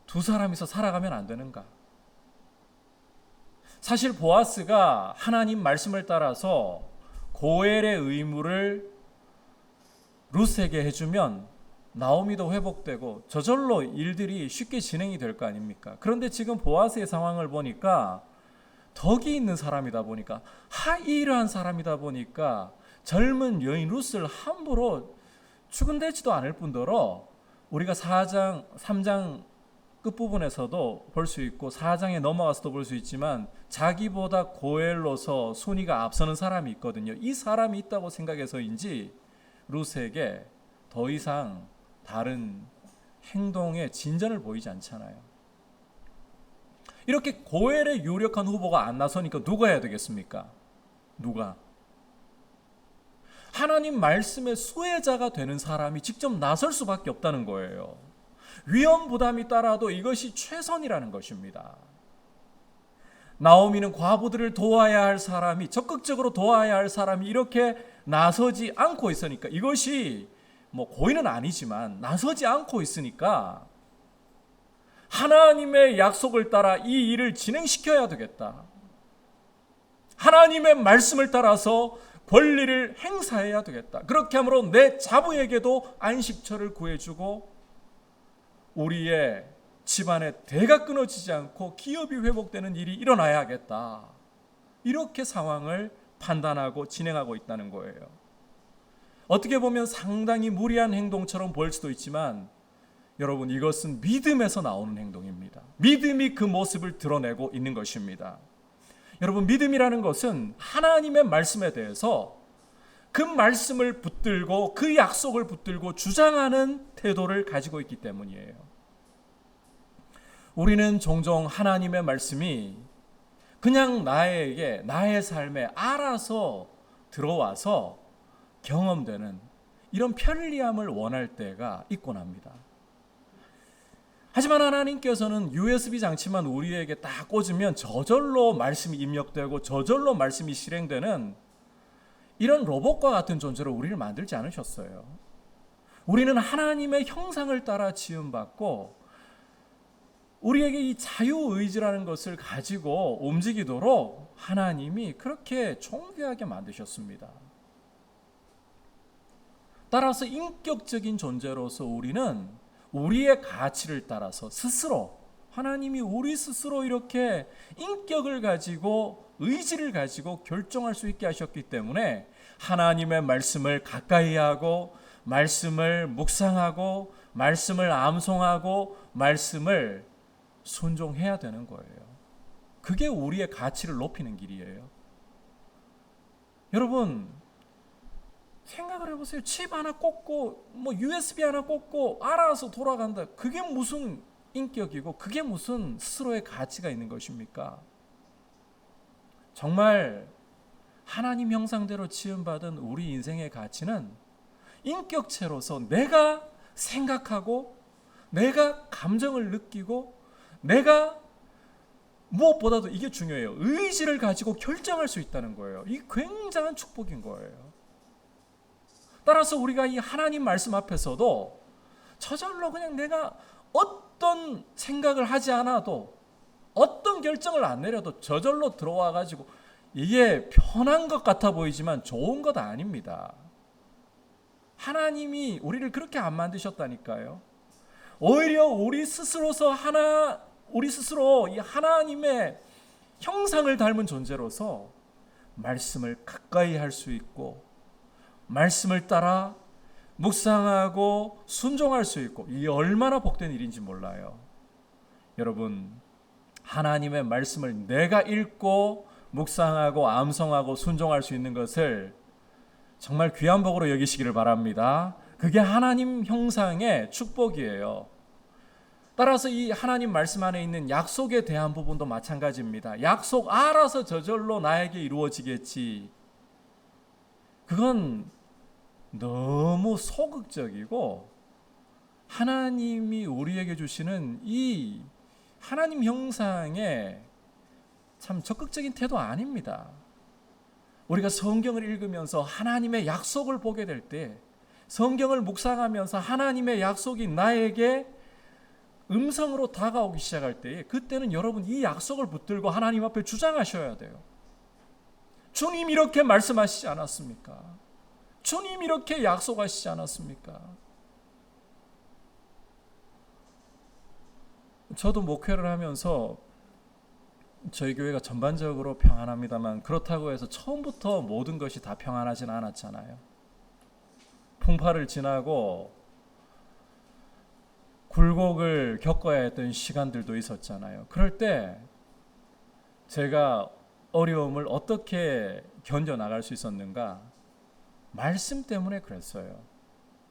두 사람이서 살아가면 안 되는가? 사실 보아스가 하나님 말씀을 따라서 고엘의 의무를 룻에게 해주면 나오미도 회복되고 저절로 일들이 쉽게 진행이 될 거 아닙니까? 그런데 지금 보아스의 상황을 보니까 덕이 있는 사람이다 보니까 하이일한 사람이다 보니까 젊은 여인 룻을 함부로 추근대지도 않을 뿐더러 우리가 3장 끝부분에서도 볼 수 있고 4장에 넘어가서도 볼 수 있지만 자기보다 고엘로서 순위가 앞서는 사람이 있거든요. 이 사람이 있다고 생각해서인지 룻에게 더 이상 다른 행동에 진전을 보이지 않잖아요. 이렇게 고엘의 유력한 후보가 안 나서니까 누가 해야 되겠습니까? 누가? 하나님 말씀의 수혜자가 되는 사람이 직접 나설 수밖에 없다는 거예요. 위험 부담이 따라도 이것이 최선이라는 것입니다. 나오미는 과부들을 도와야 할 사람이, 적극적으로 도와야 할 사람이 이렇게 나서지 않고 있으니까, 이것이 고의는 아니지만 나서지 않고 있으니까 하나님의 약속을 따라 이 일을 진행시켜야 되겠다. 하나님의 말씀을 따라서 권리를 행사해야 되겠다. 그렇게 함으로 내 자부에게도 안식처를 구해주고 우리의 집안의 대가 끊어지지 않고 기업이 회복되는 일이 일어나야겠다. 이렇게 상황을 판단하고 진행하고 있다는 거예요. 어떻게 보면 상당히 무리한 행동처럼 보일 수도 있지만 여러분, 이것은 믿음에서 나오는 행동입니다. 믿음이 그 모습을 드러내고 있는 것입니다. 여러분, 믿음이라는 것은 하나님의 말씀에 대해서 그 말씀을 붙들고 그 약속을 붙들고 주장하는 태도를 가지고 있기 때문이에요. 우리는 종종 하나님의 말씀이 그냥 나에게, 나의 삶에 알아서 들어와서 경험되는 이런 편리함을 원할 때가 있곤 합니다. 하지만 하나님께서는 USB 장치만 우리에게 딱 꽂으면 저절로 말씀이 입력되고 저절로 말씀이 실행되는 이런 로봇과 같은 존재로 우리를 만들지 않으셨어요. 우리는 하나님의 형상을 따라 지음받고 우리에게 이 자유의지라는 것을 가지고 움직이도록 하나님이 그렇게 존귀하게 만드셨습니다. 따라서 인격적인 존재로서 우리는 우리의 가치를 따라서 스스로, 하나님이 우리 스스로 이렇게 인격을 가지고 의지를 가지고 결정할 수 있게 하셨기 때문에 하나님의 말씀을 가까이 하고 말씀을 묵상하고 말씀을 암송하고 말씀을 순종해야 되는 거예요. 그게 우리의 가치를 높이는 길이에요. 여러분, 생각을 해보세요. 칩 하나 꽂고 뭐 USB 하나 꽂고 알아서 돌아간다. 그게 무슨 인격이고 그게 무슨 스스로의 가치가 있는 것입니까? 정말 하나님 형상대로 지음받은 우리 인생의 가치는 인격체로서 내가 생각하고 내가 감정을 느끼고 내가 무엇보다도 이게 중요해요. 의지를 가지고 결정할 수 있다는 거예요. 이 굉장한 축복인 거예요. 따라서 우리가 이 하나님 말씀 앞에서도 저절로 그냥 내가 어떤 생각을 하지 않아도 어떤 결정을 안 내려도 저절로 들어와 가지고 이게 편한 것 같아 보이지만 좋은 것 아닙니다. 하나님이 우리를 그렇게 안 만드셨다니까요. 오히려 우리 스스로 이 하나님의 형상을 닮은 존재로서 말씀을 가까이 할 수 있고 말씀을 따라 묵상하고 순종할 수 있고 이 얼마나 복된 일인지 몰라요. 여러분, 하나님의 말씀을 내가 읽고 묵상하고 암송하고 순종할 수 있는 것을 정말 귀한 복으로 여기시기를 바랍니다. 그게 하나님 형상의 축복이에요. 따라서 이 하나님 말씀 안에 있는 약속에 대한 부분도 마찬가지입니다. 약속 알아서 저절로 나에게 이루어지겠지. 그건 너무 소극적이고 하나님이 우리에게 주시는 이 하나님 형상의 참 적극적인 태도 아닙니다. 우리가 성경을 읽으면서 하나님의 약속을 보게 될 때, 성경을 묵상하면서 하나님의 약속이 나에게 음성으로 다가오기 시작할 때, 그때는 여러분 이 약속을 붙들고 하나님 앞에 주장하셔야 돼요. 주님 이렇게 말씀하시지 않았습니까? 주님 이렇게 약속하시지 않았습니까? 저도 목회를 하면서 저희 교회가 전반적으로 평안합니다만 그렇다고 해서 처음부터 모든 것이 다 평안하진 않았잖아요. 풍파를 지나고 굴곡을 겪어야 했던 시간들도 있었잖아요. 그럴 때 제가 어려움을 어떻게 견뎌나갈 수 있었는가? 말씀 때문에 그랬어요.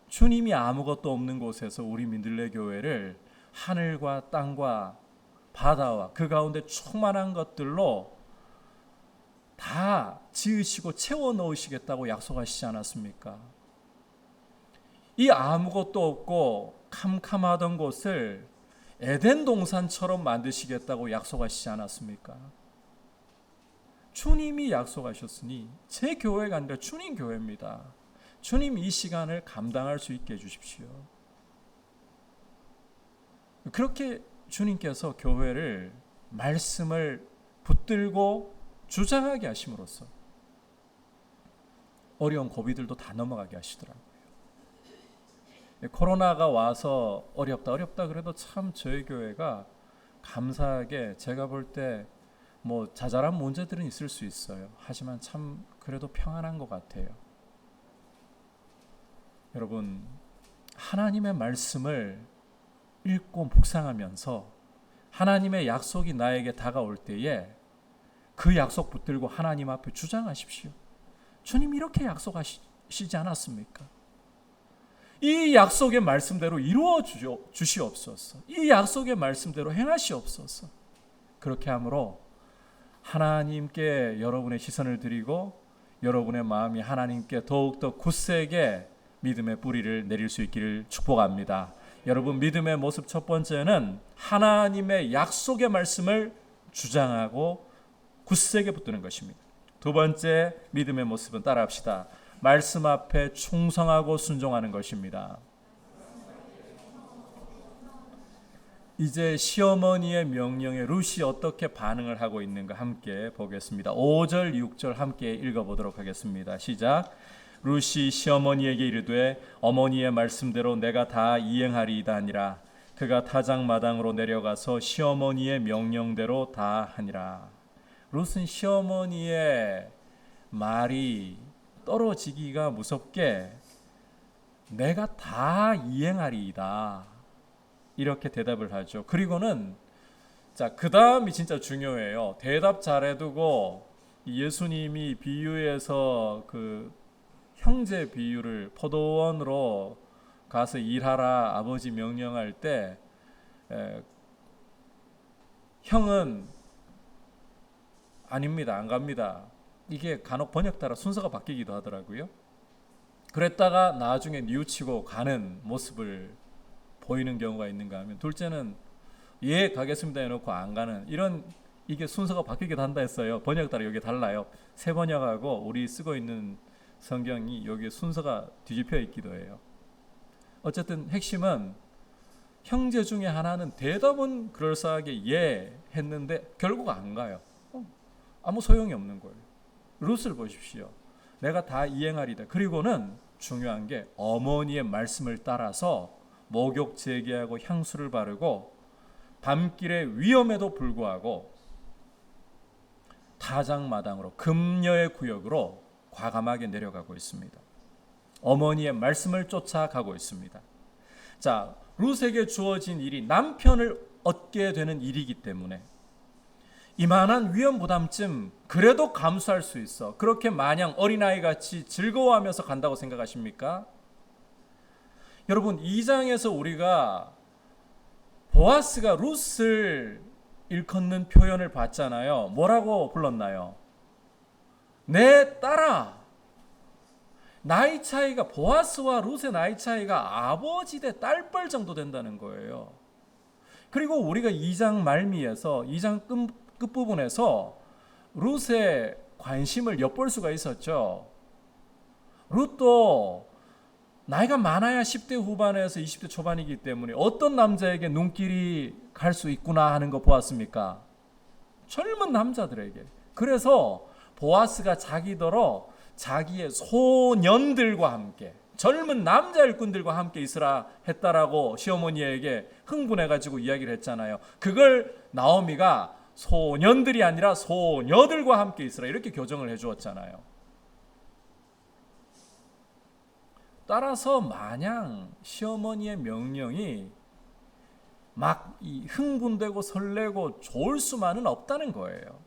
주님이 아무것도 없는 곳에서 우리 민들레 교회를 하늘과 땅과 바다와 그 가운데 충만한 것들로 다 지으시고 채워 넣으시겠다고 약속하시지 않았습니까? 이 아무것도 없고 캄캄하던 곳을 에덴 동산처럼 만드시겠다고 약속하시지 않았습니까? 주님이 약속하셨으니 제 교회가 아니라 주님 교회입니다. 주님 이 시간을 감당할 수 있게 해주십시오. 그렇게 주님께서 교회를 말씀을 붙들고 주장하게 하심으로써 어려운 고비들도 다 넘어가게 하시더라고요. 코로나가 와서 어렵다 그래도 참 저희 교회가 감사하게 제가 볼 때 뭐 자잘한 문제들은 있을 수 있어요. 하지만 참 그래도 평안한 것 같아요. 여러분, 하나님의 말씀을 읽고 묵상하면서 하나님의 약속이 나에게 다가올 때에 그 약속 붙들고 하나님 앞에 주장하십시오. 주님 이렇게 약속하시지 않았습니까? 이 약속의 말씀대로 이루어 주시옵소서. 이 약속의 말씀대로 행하시옵소서. 그렇게 함으로 하나님께 여러분의 시선을 드리고 여러분의 마음이 하나님께 더욱더 굳세게 믿음의 뿌리를 내릴 수 있기를 축복합니다. 여러분, 믿음의 모습 첫 번째는 하나님의 약속의 말씀을 주장하고 굳세게 붙드는 것입니다. 두 번째 믿음의 모습은 따라합시다. 말씀 앞에 충성하고 순종하는 것입니다. 이제 시어머니의 명령에 룻이 어떻게 반응을 하고 있는가 함께 보겠습니다. 5절, 6절 함께 읽어보도록 하겠습니다. 시작. 룻이 시어머니에게 이르되 어머니의 말씀대로 내가 다 이행하리이다 하니라. 그가 타작마당으로 내려가서 시어머니의 명령대로 다 하니라. 룻은 시어머니의 말이 떨어지기가 무섭게 내가 다 이행하리이다 이렇게 대답을 하죠. 그리고는 그 다음이 진짜 중요해요. 대답 잘해두고 예수님이 비유에서 그 형제 비유를 포도원으로 가서 일하라 아버지 명령할 때 형은 아닙니다, 안 갑니다. 이게 간혹 번역 따라 순서가 바뀌기도 하더라고요. 그랬다가 나중에 뉘우치고 가는 모습을 보이는 경우가 있는가 하면, 둘째는 예 가겠습니다 해놓고 안 가는, 이런, 이게 순서가 바뀌기도 한다 했어요. 번역 따라 이게 달라요. 새 번역하고 우리 쓰고 있는 성경이 여기에 순서가 뒤집혀 있기도 해요. 어쨌든 핵심은 형제 중에 하나는 대답은 그럴싸하게 예 했는데 결국 안 가요. 아무 소용이 없는 거예요. 룻을 보십시오. 내가 다 이행하리다. 그리고는 중요한 게 어머니의 말씀을 따라서 목욕 재개하고 향수를 바르고 밤길의 위험에도 불구하고 타작마당으로, 금녀의 구역으로 과감하게 내려가고 있습니다. 어머니의 말씀을 쫓아가고 있습니다. 자, 룻에게 주어진 일이 남편을 얻게 되는 일이기 때문에 이만한 위험 부담쯤 그래도 감수할 수 있어. 그렇게 마냥 어린아이같이 즐거워하면서 간다고 생각하십니까? 여러분, 2장에서 우리가 보아스가 룻을 일컫는 표현을 봤잖아요. 뭐라고 불렀나요? 내 딸아. 나이 차이가, 보아스와 룻의 나이 차이가 아버지 대 딸뻘 정도 된다는 거예요. 그리고 우리가 2장 말미에서, 2장 끝부분에서 룻의 관심을 엿볼 수가 있었죠. 룻도 나이가 많아야 10대 후반에서 20대 초반이기 때문에 어떤 남자에게 눈길이 갈 수 있구나 하는 거 보았습니까? 젊은 남자들에게. 그래서 보아스가 자기더러 자기의 소년들과 함께, 젊은 남자 일꾼들과 함께 있으라 했다라고 시어머니에게 흥분해가지고 이야기를 했잖아요. 그걸 나오미가 소년들이 아니라 소녀들과 함께 있으라 이렇게 교정을 해주었잖아요. 따라서 마냥 시어머니의 명령이 막 흥분되고 설레고 좋을 수만은 없다는 거예요.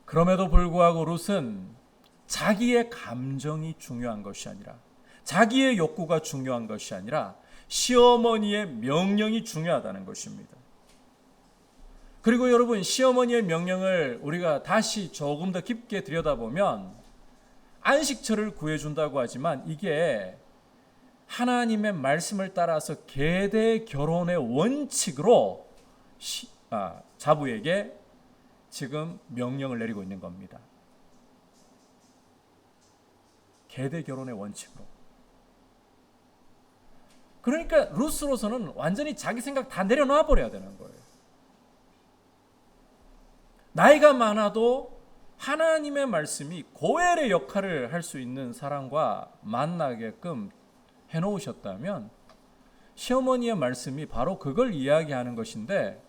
그럼에도 불구하고 룻은 자기의 감정이 중요한 것이 아니라, 자기의 욕구가 중요한 것이 아니라 시어머니의 명령이 중요하다는 것입니다. 그리고 여러분, 시어머니의 명령을 우리가 다시 조금 더 깊게 들여다보면 안식처를 구해준다고 하지만 이게 하나님의 말씀을 따라서 계대 결혼의 원칙으로 자부에게 지금 명령을 내리고 있는 겁니다. 계대 결혼의 원칙으로. 그러니까 룻으로서는 완전히 자기 생각 다 내려놔 버려야 되는 거예요. 나이가 많아도 하나님의 말씀이 고엘의 역할을 할 수 있는 사람과 만나게끔 해놓으셨다면 시어머니의 말씀이 바로 그걸 이야기하는 것인데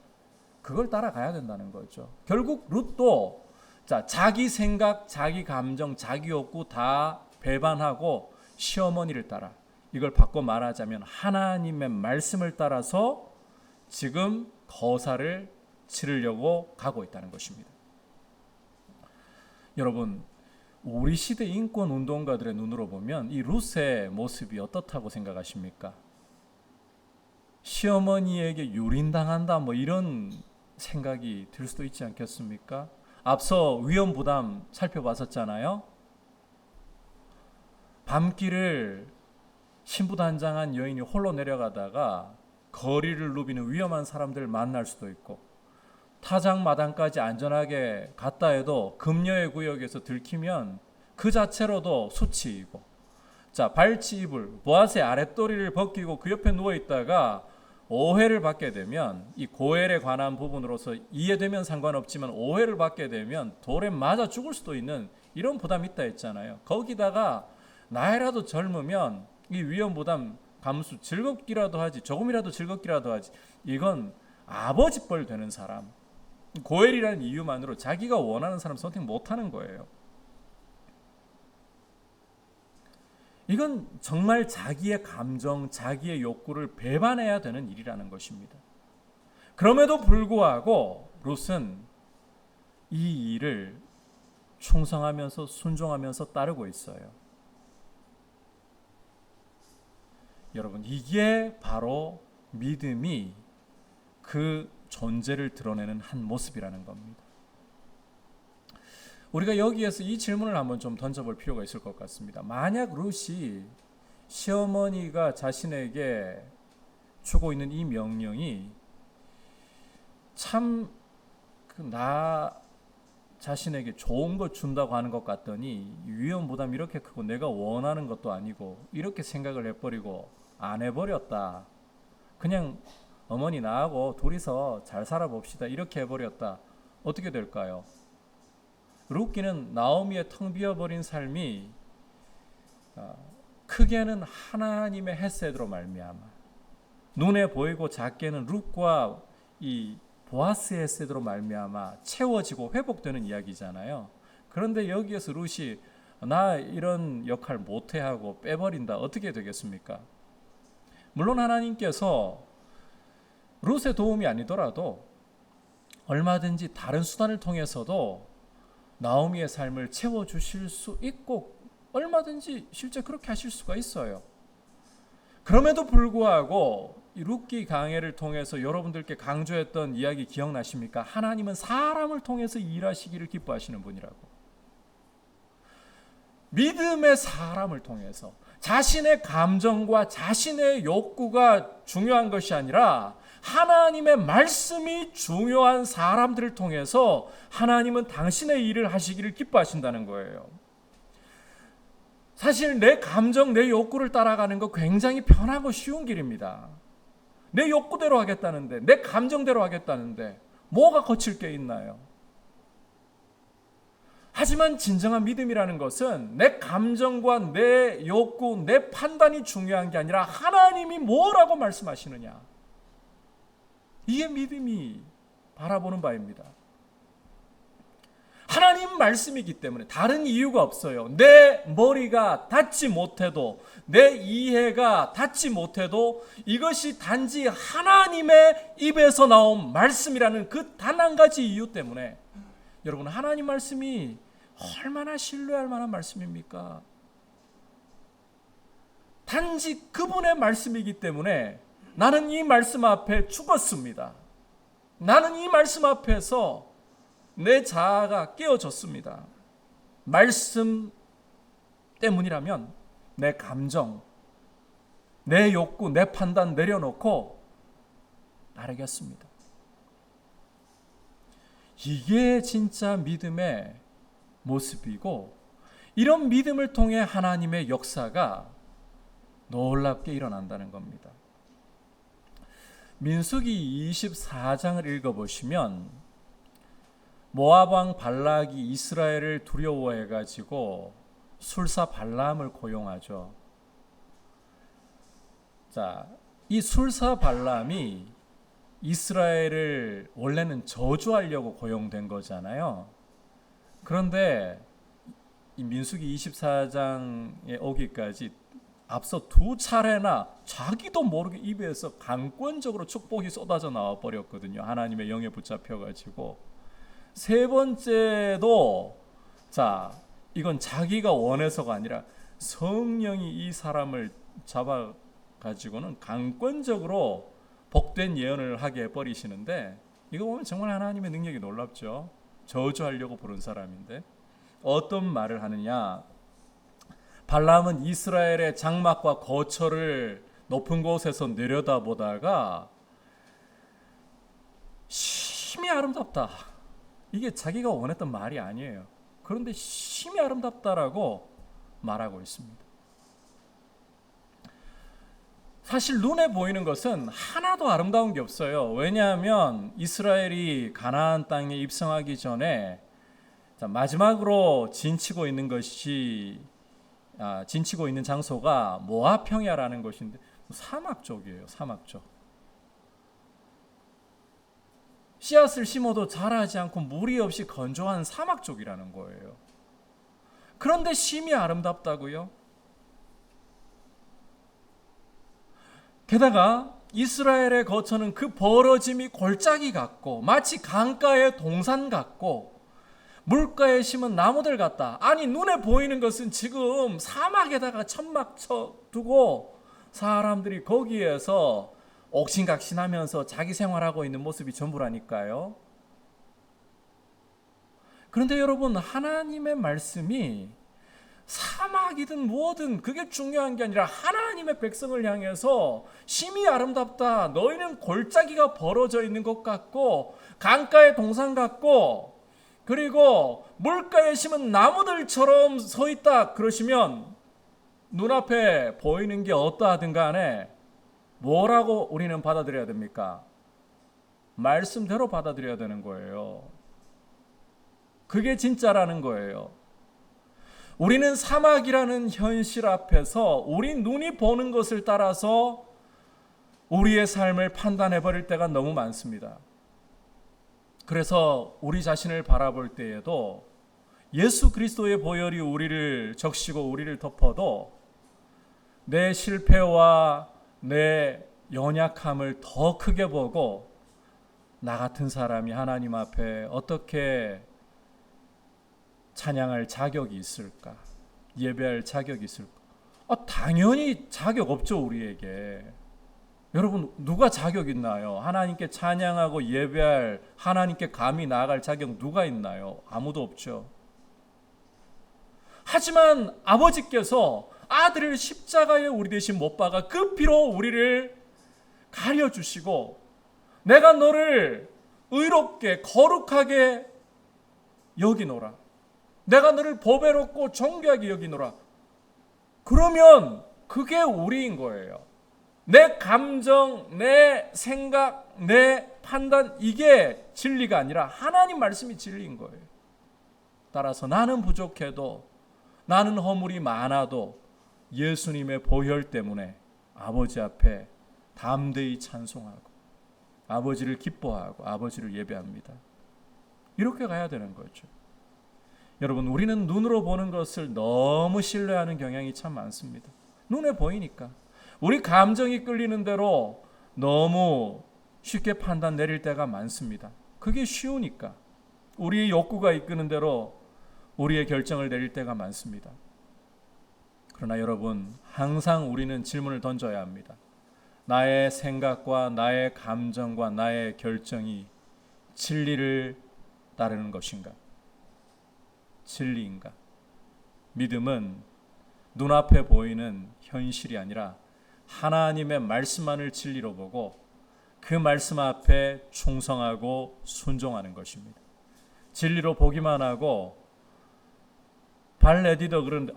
그걸 따라가야 된다는 거죠. 결국 룻도 자기 생각, 자기 감정, 자기 욕구 다 배반하고 시어머니를 따라, 이걸 바꿔 말하자면 하나님의 말씀을 따라서 지금 거사를 치르려고 가고 있다는 것입니다. 여러분, 우리 시대 인권 운동가들의 눈으로 보면 이 룻의 모습이 어떻다고 생각하십니까? 시어머니에게 유린당한다 뭐 이런 생각이 들 수도 있지 않겠습니까? 앞서 위험 부담 살펴봤었잖아요. 밤길을 신부단장한 여인이 홀로 내려가다가 거리를 누비는 위험한 사람들을 만날 수도 있고, 타작마당까지 안전하게 갔다 해도 금녀의 구역에서 들키면 그 자체로도 수치이고, 발치 이불, 보아스의 아랫도리를 벗기고 그 옆에 누워있다가 오해를 받게 되면, 이 고엘에 관한 부분으로서 이해되면 상관없지만 오해를 받게 되면 돌에 맞아 죽을 수도 있는 이런 부담이 있다 했잖아요. 거기다가 나이라도 젊으면 이 위험 부담 감수 즐겁기라도 하지, 조금이라도 즐겁기라도 하지, 이건 아버지 뻘 되는 사람, 고엘이라는 이유만으로 자기가 원하는 사람 선택 못하는 거예요. 이건 정말 자기의 감정, 자기의 욕구를 배반해야 되는 일이라는 것입니다. 그럼에도 불구하고 룻은 이 일을 충성하면서 순종하면서 따르고 있어요. 여러분, 이게 바로 믿음이 그 존재를 드러내는 한 모습이라는 겁니다. 우리가 여기에서 이 질문을 한번 좀 던져볼 필요가 있을 것 같습니다. 만약 룻이 시어머니가 자신에게 주고 있는 이 명령이 참 나 자신에게 좋은 것 준다고 하는 것 같더니 위험 부담이 이렇게 크고 내가 원하는 것도 아니고 이렇게 생각을 해버리고 안 해버렸다. 그냥 어머니 나하고 둘이서 잘 살아봅시다. 이렇게 해버렸다. 어떻게 될까요? 룻기는 나오미의 텅 비어버린 삶이 크게는 하나님의 헤세드로 말미암아, 눈에 보이고 작게는 룻과 이 보아스의 헤세드로 말미암아 채워지고 회복되는 이야기잖아요. 그런데 여기에서 룻이 나 이런 역할 못해 하고 빼버린다. 어떻게 되겠습니까? 물론 하나님께서 룻의 도움이 아니더라도 얼마든지 다른 수단을 통해서도 나오미의 삶을 채워주실 수 있고 얼마든지 실제 그렇게 하실 수가 있어요. 그럼에도 불구하고 이 룻기 강해를 통해서 여러분들께 강조했던 이야기 기억나십니까? 하나님은 사람을 통해서 일하시기를 기뻐하시는 분이라고. 믿음의 사람을 통해서 자신의 감정과 자신의 욕구가 중요한 것이 아니라 하나님의 말씀이 중요한 사람들을 통해서 하나님은 당신의 일을 하시기를 기뻐하신다는 거예요. 사실 내 감정, 내 욕구를 따라가는 거 굉장히 편하고 쉬운 길입니다. 내 욕구대로 하겠다는데, 내 감정대로 하겠다는데 뭐가 거칠 게 있나요? 하지만 진정한 믿음이라는 것은 내 감정과 내 욕구, 내 판단이 중요한 게 아니라 하나님이 뭐라고 말씀하시느냐, 이게 믿음이 바라보는 바입니다. 하나님 말씀이기 때문에 다른 이유가 없어요. 내 머리가 닿지 못해도, 내 이해가 닿지 못해도 이것이 단지 하나님의 입에서 나온 말씀이라는 그 단 한 가지 이유 때문에, 여러분, 하나님 말씀이 얼마나 신뢰할 만한 말씀입니까? 단지 그분의 말씀이기 때문에 나는 이 말씀 앞에 죽었습니다. 나는 이 말씀 앞에서 내 자아가 깨어졌습니다. 말씀 때문이라면 내 감정, 내 욕구, 내 판단 내려놓고 따르겠습니다. 이게 진짜 믿음의 모습이고, 이런 믿음을 통해 하나님의 역사가 놀랍게 일어난다는 겁니다. 민수기 24장을 읽어보시면 모압 왕 발락이 이스라엘을 두려워해가지고 술사 발람을 고용하죠. 자, 이 술사 발람이 이스라엘을 원래는 저주하려고 고용된 거잖아요. 그런데 이 민수기 24장에 오기까지 앞서 두 차례나 자기도 모르게 입에서 강권적으로 축복이 쏟아져 나와 버렸거든요. 하나님의 영에 붙잡혀가지고. 세 번째도, 자, 이건 자기가 원해서가 아니라 성령이 이 사람을 잡아가지고는 강권적으로 복된 예언을 하게 해버리시는데, 이거 보면 정말 하나님의 능력이 놀랍죠. 저주하려고 부른 사람인데 어떤 말을 하느냐, 발람은 이스라엘의 장막과 거처를 높은 곳에서 내려다보다가 심히 아름답다, 이게 자기가 원했던 말이 아니에요. 그런데 심히 아름답다라고 말하고 있습니다. 사실 눈에 보이는 것은 하나도 아름다운 게 없어요. 왜냐하면 이스라엘이 가나안 땅에 입성하기 전에 마지막으로 진치고 있는 장소가 모압 평야라는 곳인데 사막 쪽이에요. 사막 쪽. 씨앗을 심어도 자라지 않고 물이 없이 건조한 사막 쪽이라는 거예요. 그런데 심히 아름답다고요? 게다가 이스라엘의 거처는 그 벌어짐이 골짜기 같고 마치 강가의 동산 같고 물가에 심은 나무들 같다. 아니 눈에 보이는 것은 지금 사막에다가 천막 쳐두고 사람들이 거기에서 옥신각신하면서 자기 생활하고 있는 모습이 전부라니까요. 그런데 여러분, 하나님의 말씀이 사막이든 뭐든 그게 중요한 게 아니라 하나님의 백성을 향해서 심히 아름답다. 너희는 골짜기가 벌어져 있는 것 같고 강가의 동산 같고 그리고 물가에 심은 나무들처럼 서 있다. 그러시면 눈앞에 보이는 게 어떠하든 간에 뭐라고 우리는 받아들여야 됩니까? 말씀대로 받아들여야 되는 거예요. 그게 진짜라는 거예요. 우리는 사막이라는 현실 앞에서 우리 눈이 보는 것을 따라서 우리의 삶을 판단해 버릴 때가 너무 많습니다. 그래서 우리 자신을 바라볼 때에도 예수 그리스도의 보혈이 우리를 적시고 우리를 덮어도 내 실패와 내 연약함을 더 크게 보고 나 같은 사람이 하나님 앞에 어떻게 찬양할 자격이 있을까? 예배할 자격이 있을까? 당연히 자격 없죠, 우리에게. 여러분, 누가 자격 있나요? 하나님께 찬양하고 예배할, 하나님께 감히 나아갈 자격 누가 있나요? 아무도 없죠. 하지만 아버지께서 아들을 십자가에 우리 대신 못 박아 그 피로 우리를 가려주시고 내가 너를 의롭게 거룩하게 여기노라. 내가 너를 보배롭고 존귀하게 여기노라. 그러면 그게 우리인 거예요. 내 감정, 내 생각, 내 판단, 이게 진리가 아니라 하나님 말씀이 진리인 거예요. 따라서 나는 부족해도, 나는 허물이 많아도 예수님의 보혈 때문에 아버지 앞에 담대히 찬송하고 아버지를 기뻐하고 아버지를 예배합니다. 이렇게 가야 되는 거죠. 여러분, 우리는 눈으로 보는 것을 너무 신뢰하는 경향이 참 많습니다. 눈에 보이니까. 우리 감정이 끌리는 대로 너무 쉽게 판단 내릴 때가 많습니다. 그게 쉬우니까. 우리의 욕구가 이끄는 대로 우리의 결정을 내릴 때가 많습니다. 그러나 여러분, 항상 우리는 질문을 던져야 합니다. 나의 생각과 나의 감정과 나의 결정이 진리를 따르는 것인가? 진리인가? 믿음은 눈앞에 보이는 현실이 아니라 하나님의 말씀만을 진리로 보고 그 말씀 앞에 충성하고 순종하는 것입니다. 진리로 보기만 하고 발 내디뎌 그러는데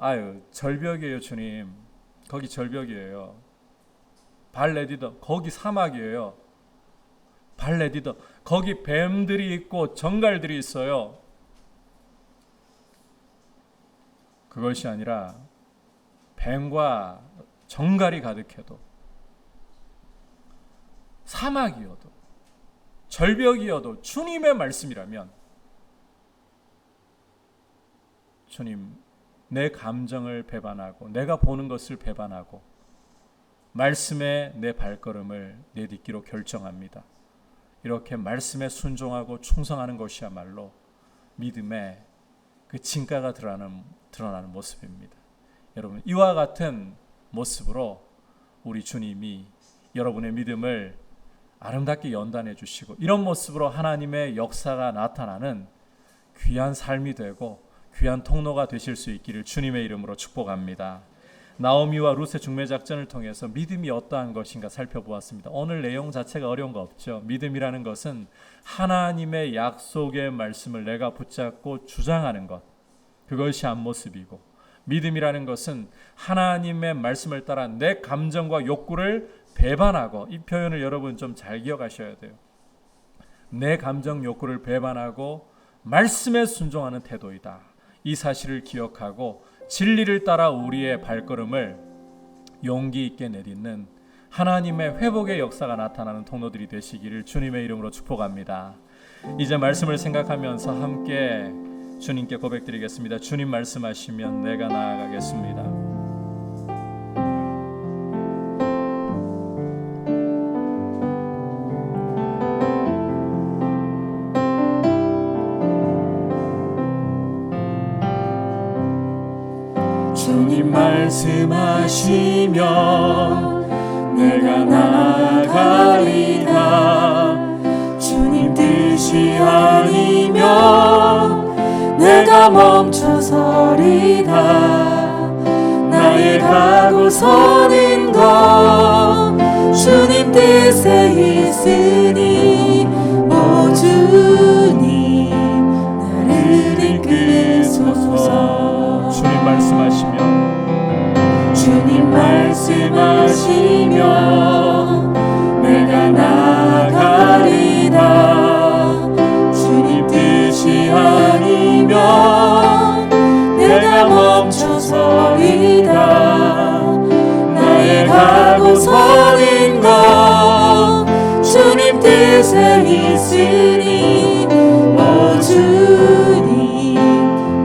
절벽이에요 주님. 거기 절벽이에요. 발 내디뎌 거기 사막이에요. 발 내디뎌 거기 뱀들이 있고 정갈들이 있어요. 그것이 아니라 뱀과 정갈이 가득해도 사막이어도 절벽이어도 주님의 말씀이라면 주님, 내 감정을 배반하고 내가 보는 것을 배반하고 말씀에 내 발걸음을 내딛기로 결정합니다. 이렇게 말씀에 순종하고 충성하는 것이야말로 믿음의 그 진가가 드러나는 모습입니다. 여러분, 이와 같은 모습으로 우리 주님이 여러분의 믿음을 아름답게 연단해 주시고 이런 모습으로 하나님의 역사가 나타나는 귀한 삶이 되고 귀한 통로가 되실 수 있기를 주님의 이름으로 축복합니다. 나오미와 룻의 중매작전을 통해서 믿음이 어떠한 것인가 살펴보았습니다. 오늘 내용 자체가 어려운 거 없죠. 믿음이라는 것은 하나님의 약속의 말씀을 내가 붙잡고 주장하는 것, 그것이 한 모습이고, 믿음이라는 것은 하나님의 말씀을 따라 내 감정과 욕구를 배반하고, 이 표현을 여러분 좀 잘 기억하셔야 돼요. 내 감정 욕구를 배반하고 말씀에 순종하는 태도이다. 이 사실을 기억하고 진리를 따라 우리의 발걸음을 용기 있게 내딛는 하나님의 회복의 역사가 나타나는 통로들이 되시기를 주님의 이름으로 축복합니다. 이제 말씀을 생각하면서 함께 주님께 고백드리겠습니다. 주님 말씀하시면 내가 나아가겠습니다. 주님 말씀하시면 내가 나아가리라. 주님 뜻이 아니면 내가 멈춰서리라. 나의 가고 서는 것 주님 뜻에 있으니 오 주님 나를 이끄소서. 주님 말씀하시면 주님 말씀하시면 내가 나아가리라. 주님 뜻이 아니면 내가 멈춰서리라. 나의 가고 서는 것 주님 뜻에 있으니 오 주님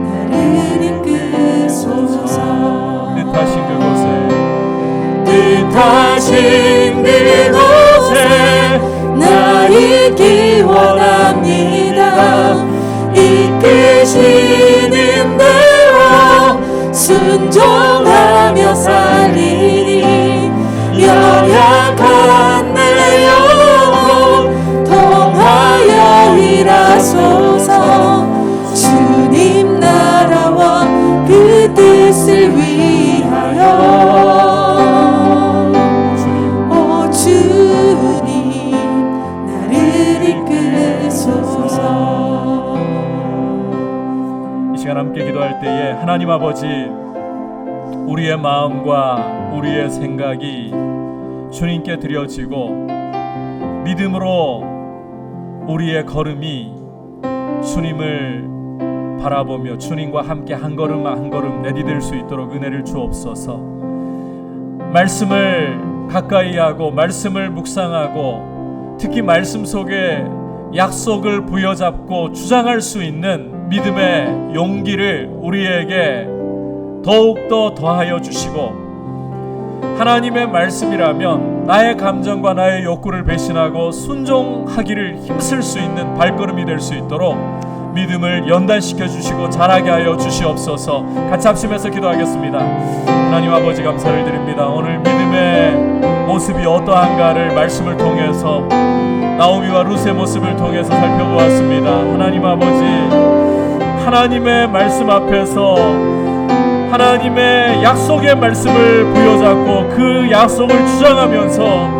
나를 이끄소서. 뜻하신 그곳에 나 있기 원합니다. 이끄시는 대로 순종하며 살리니 연약한 내 영혼 통하여 일하소서. 주님 나라와 그 뜻을 위하여 오 주님 나를 이끄소서. 이 시간 함께 기도할 때에 하나님 아버지, 우리의 마음과 우리의 생각이 주님께 드려지고 믿음으로 우리의 걸음이 주님을 바라보며 주님과 함께 한 걸음 한 걸음 내디딜 수 있도록 은혜를 주옵소서. 말씀을 가까이 하고 말씀을 묵상하고 특히 말씀 속에 약속을 부여잡고 주장할 수 있는 믿음의 용기를 우리에게 더욱더 더하여 주시고, 하나님의 말씀이라면 나의 감정과 나의 욕구를 배신하고 순종하기를 힘쓸 수 있는 발걸음이 될 수 있도록 믿음을 연단시켜 주시고 자라게 하여 주시옵소서. 같이 합심해서 기도하겠습니다. 하나님 아버지 감사를 드립니다. 오늘 믿음의 모습이 어떠한가를 말씀을 통해서 나오미와 룻의 모습을 통해서 살펴보았습니다. 하나님 아버지, 하나님의 말씀 앞에서 하나님의 약속의 말씀을 부여잡고 그 약속을 주장하면서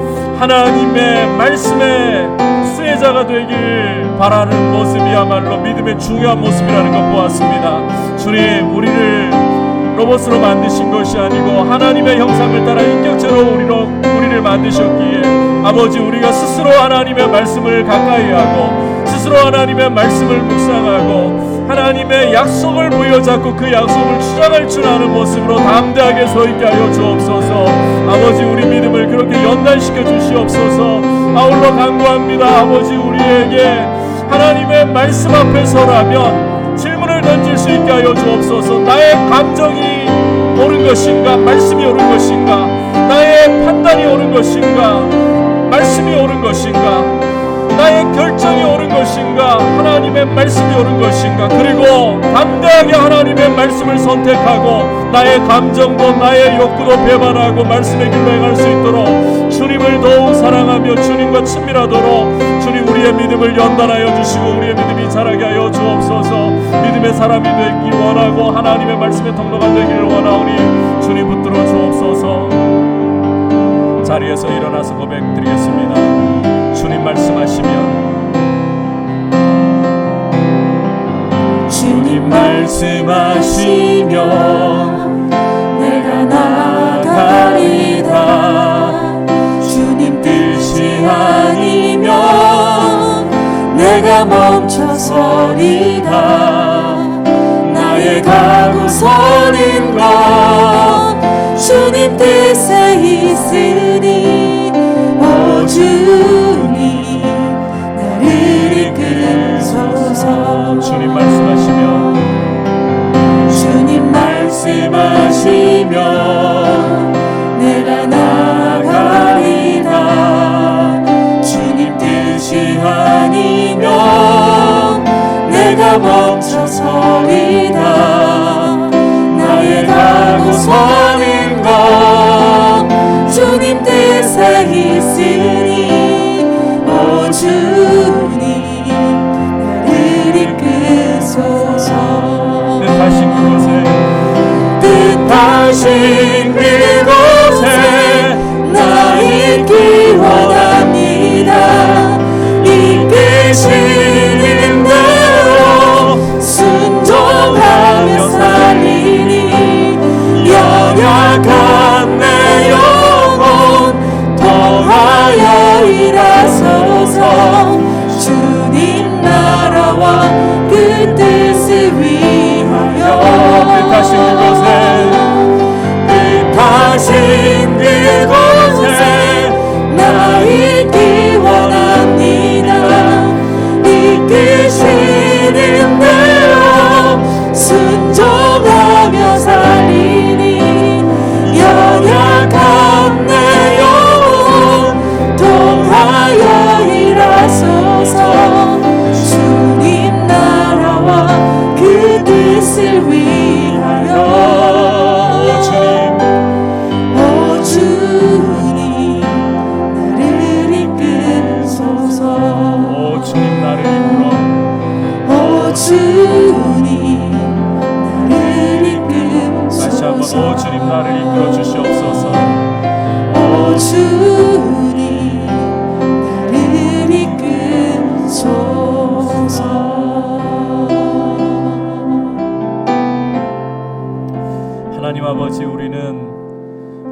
하나님의 말씀의 수혜자가 되길 바라는 모습이야말로 믿음의 중요한 모습이라는 것 보았습니다. 주님, 우리를 로봇으로 만드신 것이 아니고 하나님의 형상을 따라 인격체로 우리를 만드셨기에 아버지, 우리가 스스로 하나님의 말씀을 가까이 하고 스스로 하나님의 말씀을 묵상하고 하나님의 약속을 부여잡고 그 약속을 주장할 줄 아는 모습으로 담대하게 서 있게 하여 주옵소서. 아버지, 우리 믿음을 그렇게 연단시켜 주시옵소서. 아울러 간구합니다. 아버지, 우리에게 하나님의 말씀 앞에 서라면 질문을 던질 수 있게 하여 주옵소서. 나의 감정이 옳은 것인가, 말씀이 옳은 것인가, 나의 판단이 옳은 것인가, 말씀이 옳은 것인가, 나의 결정이 옳은 것인가, 하나님의 말씀이 옳은 것인가, 그리고 담대하게 하나님의 말씀을 선택하고 나의 감정도 나의 욕구도 배반하고 말씀의 길로 행할 수 있도록 주님을 더욱 사랑하며 주님과 친밀하도록 주님, 우리의 믿음을 연단하여 주시고 우리의 믿음이 자라게 하여 주옵소서. 믿음의 사람이 되길 원하고 하나님의 말씀의 통로가 되기를 원하오니 주님 붙들어 주옵소서. 자리에서 일어나서 고백드리겠습니다. 주님 말씀하시면 주님 말씀하시면 내가 나아가리라. 주님 뜻이 아니면 내가 멈춰서리라. 나의 가고 서는 것 주님 뜻에 있으니 오 주님 나를 이끄소서. 주님 말씀하시면 주님 말씀하시면 내가 나아가리라. 주님 뜻이 아니면 내가 멈춰서리라. 나의 가고 나를 이끌어 주시옵소서. 오 주님 나를 이끄소서. 하나님 아버지, 우리는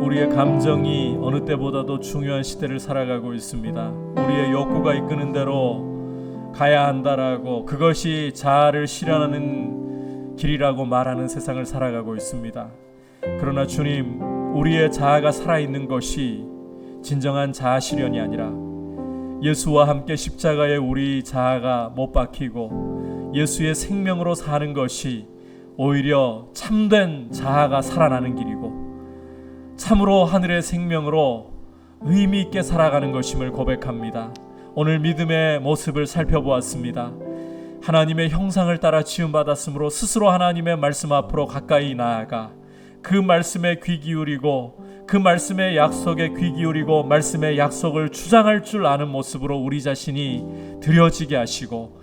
우리의 감정이 어느 때보다도 중요한 시대를 살아가고 있습니다. 우리의 욕구가 이끄는 대로 가야 한다라고, 그것이 자아를 실현하는 길이라고 말하는 세상을 살아가고 있습니다. 그러나 주님, 우리의 자아가 살아있는 것이 진정한 자아 실현이 아니라 예수와 함께 십자가에 우리 자아가 못 박히고 예수의 생명으로 사는 것이 오히려 참된 자아가 살아나는 길이고 참으로 하늘의 생명으로 의미 있게 살아가는 것임을 고백합니다. 오늘 믿음의 모습을 살펴보았습니다. 하나님의 형상을 따라 지음받았으므로 스스로 하나님의 말씀 앞으로 가까이 나아가 그 말씀에 귀 기울이고 그 말씀의 약속에 귀 기울이고 말씀의 약속을 주장할 줄 아는 모습으로 우리 자신이 드려지게 하시고,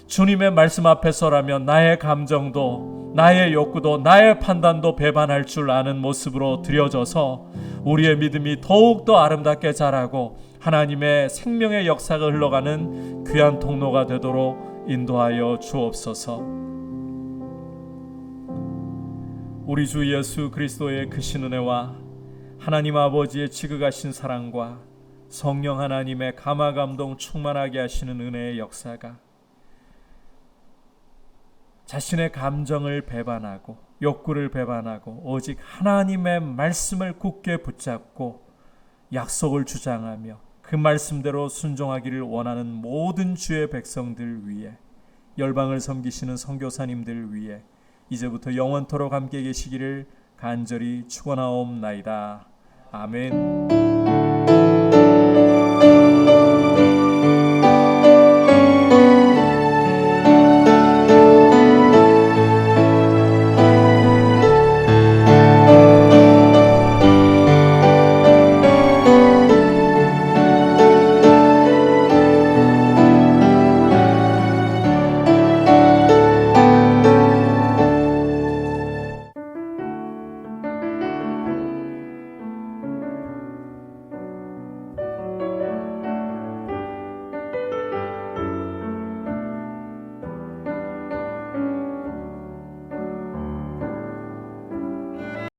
주님의 말씀 앞에서라면 나의 감정도 나의 욕구도 나의 판단도 배반할 줄 아는 모습으로 드려져서 우리의 믿음이 더욱더 아름답게 자라고 하나님의 생명의 역사가 흘러가는 귀한 통로가 되도록 인도하여 주옵소서. 우리 주 예수 그리스도의 크신 은혜와 하나님 아버지의 지극하신 사랑과 성령 하나님의 감화감동 충만하게 하시는 은혜의 역사가 자신의 감정을 배반하고 욕구를 배반하고 오직 하나님의 말씀을 굳게 붙잡고 약속을 주장하며 그 말씀대로 순종하기를 원하는 모든 주의 백성들 위해, 열방을 섬기시는 선교사님들 위해 이제부터 영원토록 함께 계시기를 간절히 축원하옵나이다. 아멘.